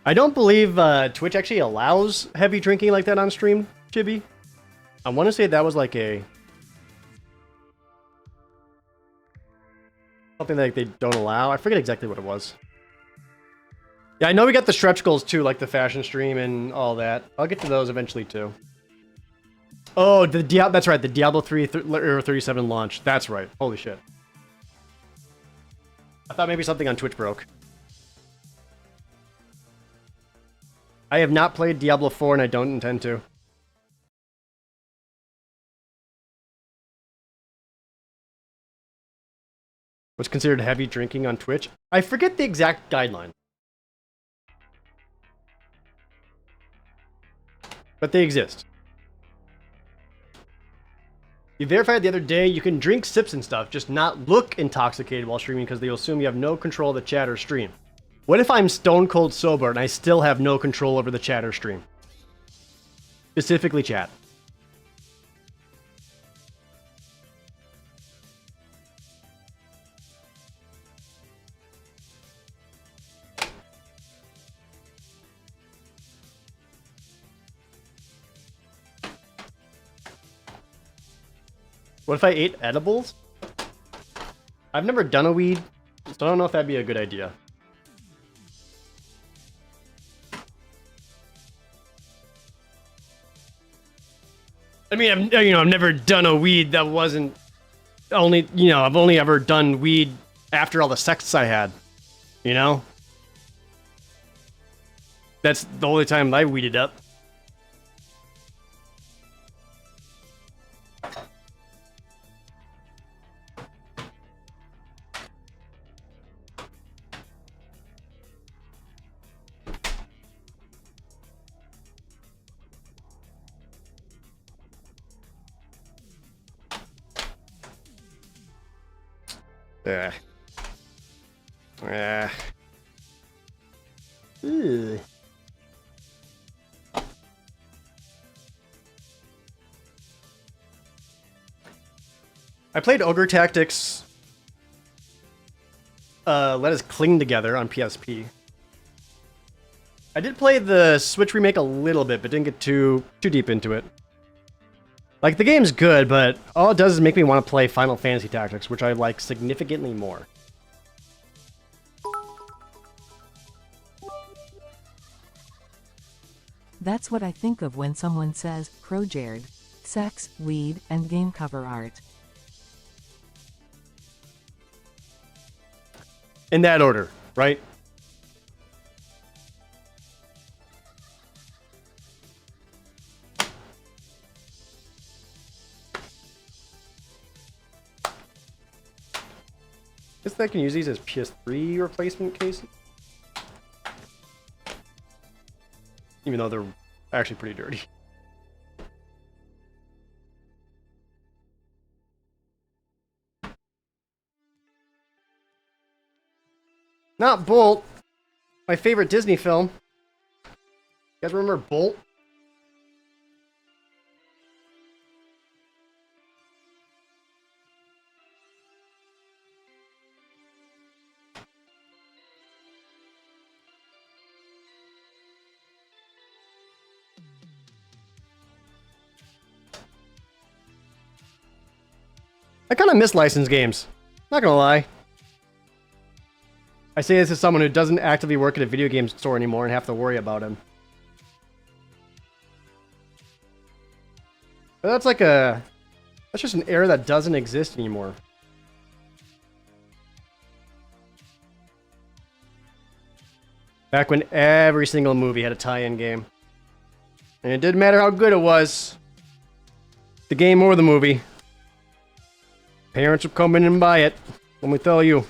I don't believe Twitch actually allows heavy drinking like that on stream, Chibi. I want to say that was like a... something that they don't allow. I forget exactly what it was. Yeah, I know we got the stretch goals too, like the fashion stream and all that. I'll get to those eventually too. Oh, that's right, the Diablo 3 Error 37 launch. That's right. Holy shit. I thought maybe something on Twitch broke. I have not played Diablo 4 and I don't intend to. What's considered heavy drinking on Twitch? I forget the exact guideline. But they exist. You verified the other day you can drink sips and stuff, just not look intoxicated while streaming because they'll assume you have no control of the chat or stream. What if I'm stone cold sober and I still have no control over the chat or stream? Specifically chat. What if I ate edibles? I've never done a weed, so I don't know if that'd be a good idea. I mean, I've never done a weed that wasn't only, I've only ever done weed after all the sex I had, you know? That's the only time I weeded up. Ew. I played Ogre Tactics Let Us Cling Together on PSP. I did play the Switch remake a little bit, but didn't get too deep into it. Like, the game's good, but all it does is make me want to play Final Fantasy Tactics, which I like significantly more. That's what I think of when someone says, ProJared, sex, weed, and game cover art. In that order, right? Guess I can use these as PS3 replacement cases. Even though they're actually pretty dirty. Not Bolt. My favorite Disney film. You guys remember Bolt? I kind of miss licensed games. Not gonna lie. I say this as someone who doesn't actively work at a video game store anymore and have to worry about him. But that's like a... that's just an era that doesn't exist anymore. Back when every single movie had a tie-in game. And it didn't matter how good it was. The game or the movie. Parents would come in and buy it. Let me tell you.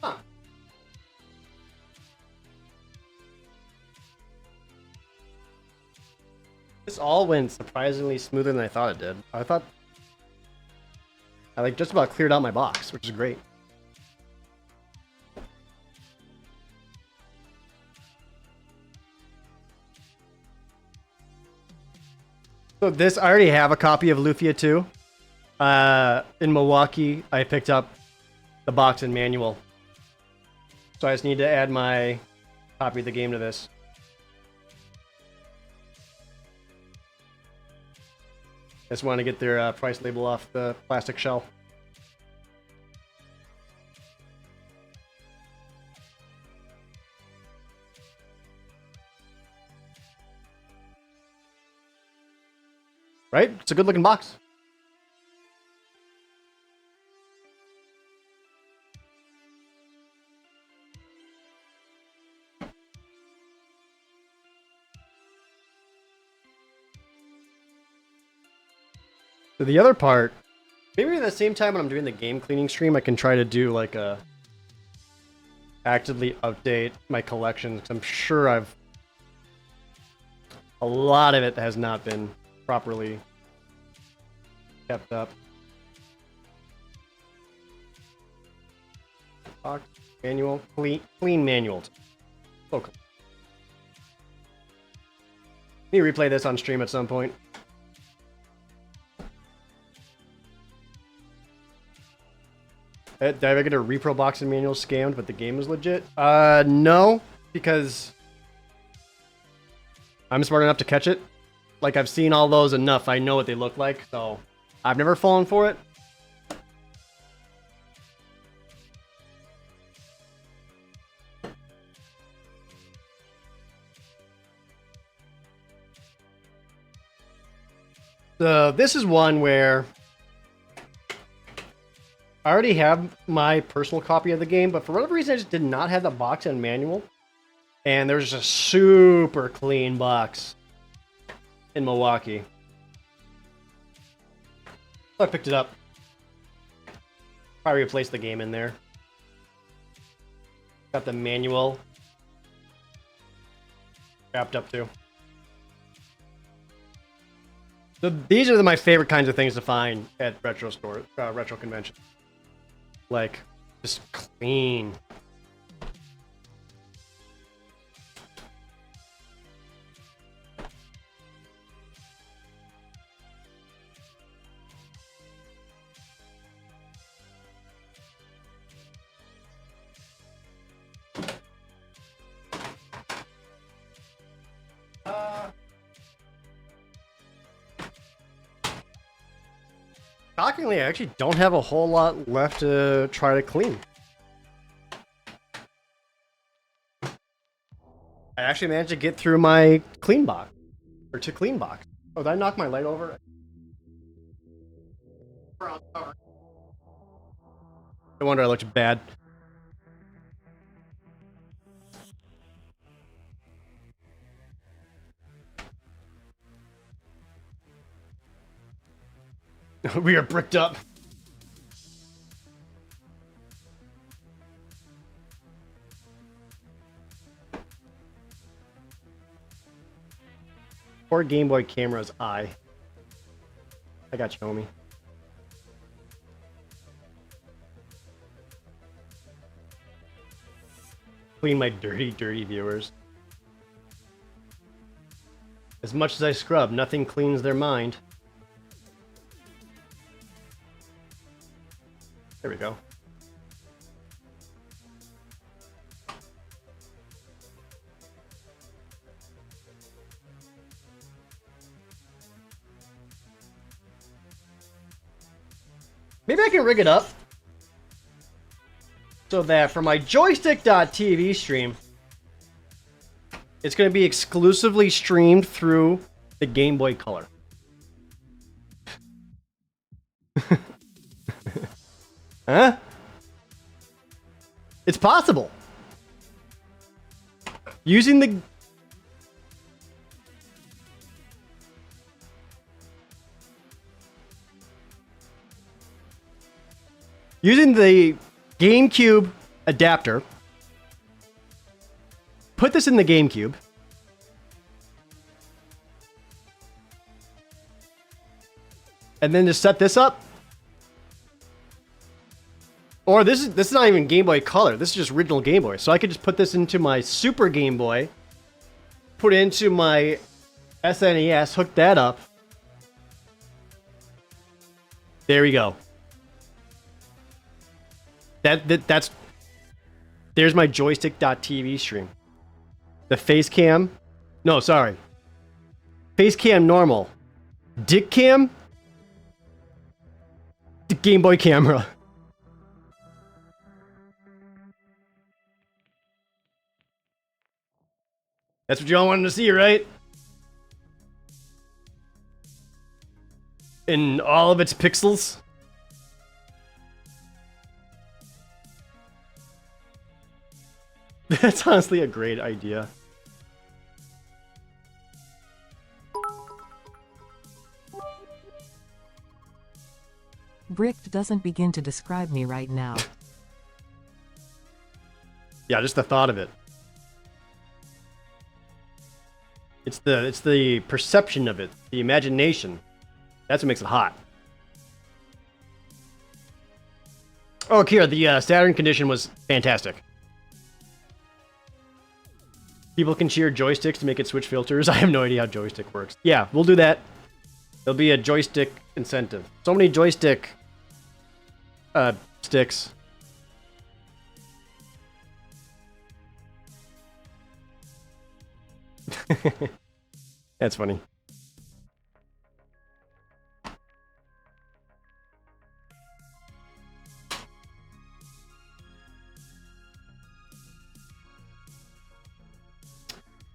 Huh. This all went surprisingly smoother than I thought it did. I thought I like just about cleared out my box, which is great. So this, I already have a copy of Lufia 2. In Milwaukee, I picked up the box and manual. So I just need to add my copy of the game to this. I just want to get their price label off the plastic shell. Right? It's a good looking box. So the other part, maybe at the same time when I'm doing the game cleaning stream, I can try to do like a actively update my collection, because I'm sure a lot of it has not been properly kept up. Box, manual, clean manual. Okay. Need to replay this on stream at some point. Did I ever get a repro box and manual scammed, but the game is legit? No, because I'm smart enough to catch it. Like, I've seen all those enough. I know what they look like, so I've never fallen for it. So this is one where I already have my personal copy of the game, but for whatever reason, I just did not have the box and manual. And there's just a super clean box in Milwaukee. So I picked it up. Probably replaced the game in there. Got the manual wrapped up too. So these are my favorite kinds of things to find at retro convention. Like, just clean. Shockingly, I actually don't have a whole lot left to try to clean. I actually managed to get through my clean box. Or to clean box. Oh, did I knock my light over? No wonder I looked bad. We are bricked up. Poor Game Boy camera's eye. I got you, homie. Clean my dirty, dirty viewers. As much as I scrub, nothing cleans their mind. There we go. Maybe I can rig it up so that for my joystick.tv stream, it's going to be exclusively streamed through the Game Boy Color. Huh? It's possible. Using the... Using the GameCube adapter. Put this in the GameCube. And then just set this up. Or this is not even Game Boy Color. This is just original Game Boy. So I could just put this into my Super Game Boy. Put it into my SNES. Hook that up. There we go. That's... There's my joystick.tv stream. The face cam. No, sorry. Face cam normal. Dick cam. The Game Boy camera. That's what y'all wanted to see, right? In all of its pixels. That's honestly a great idea. Bricked doesn't begin to describe me right now. Yeah, just the thought of it. It's the perception of it, the imagination. That's what makes it hot. Oh, Kira, the Saturn condition was fantastic. People can cheer joysticks to make it switch filters. I have no idea how joystick works. Yeah, we'll do that. There'll be a joystick incentive. So many joystick sticks. That's funny.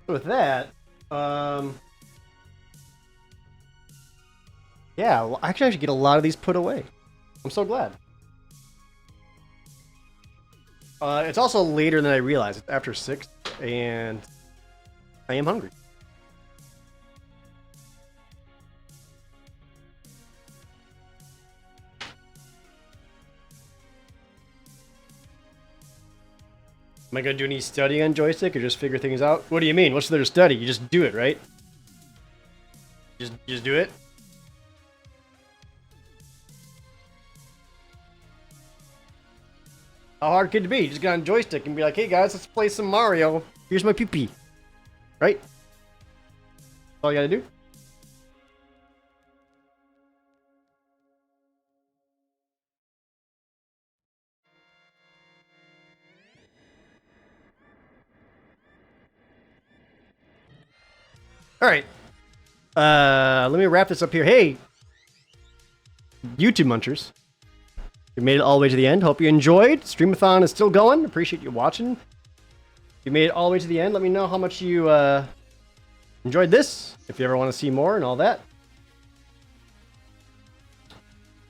With that, yeah, well, I can actually get a lot of these put away. I'm so glad. It's also later than I realized. It's after 6, and I am hungry. Am I gonna do any studying on joystick or just figure things out? What do you mean? What's there to study? You just do it, right? Just do it? How hard could it be? You just get on joystick and be like, hey guys, let's play some Mario. Here's my pee-pee. Right? That's all you gotta do? Alright. Let me wrap this up here. Hey! YouTube Munchers. You made it all the way to the end. Hope you enjoyed. Streamathon is still going. Appreciate you watching. If you made it all the way to the end, let me know how much you enjoyed this. If you ever want to see more and all that.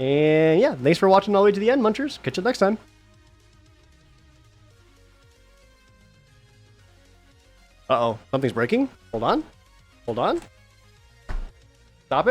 And yeah, thanks for watching all the way to the end, Munchers. Catch you next time. Uh-oh. Something's breaking. Hold on. Hold on. Stop it.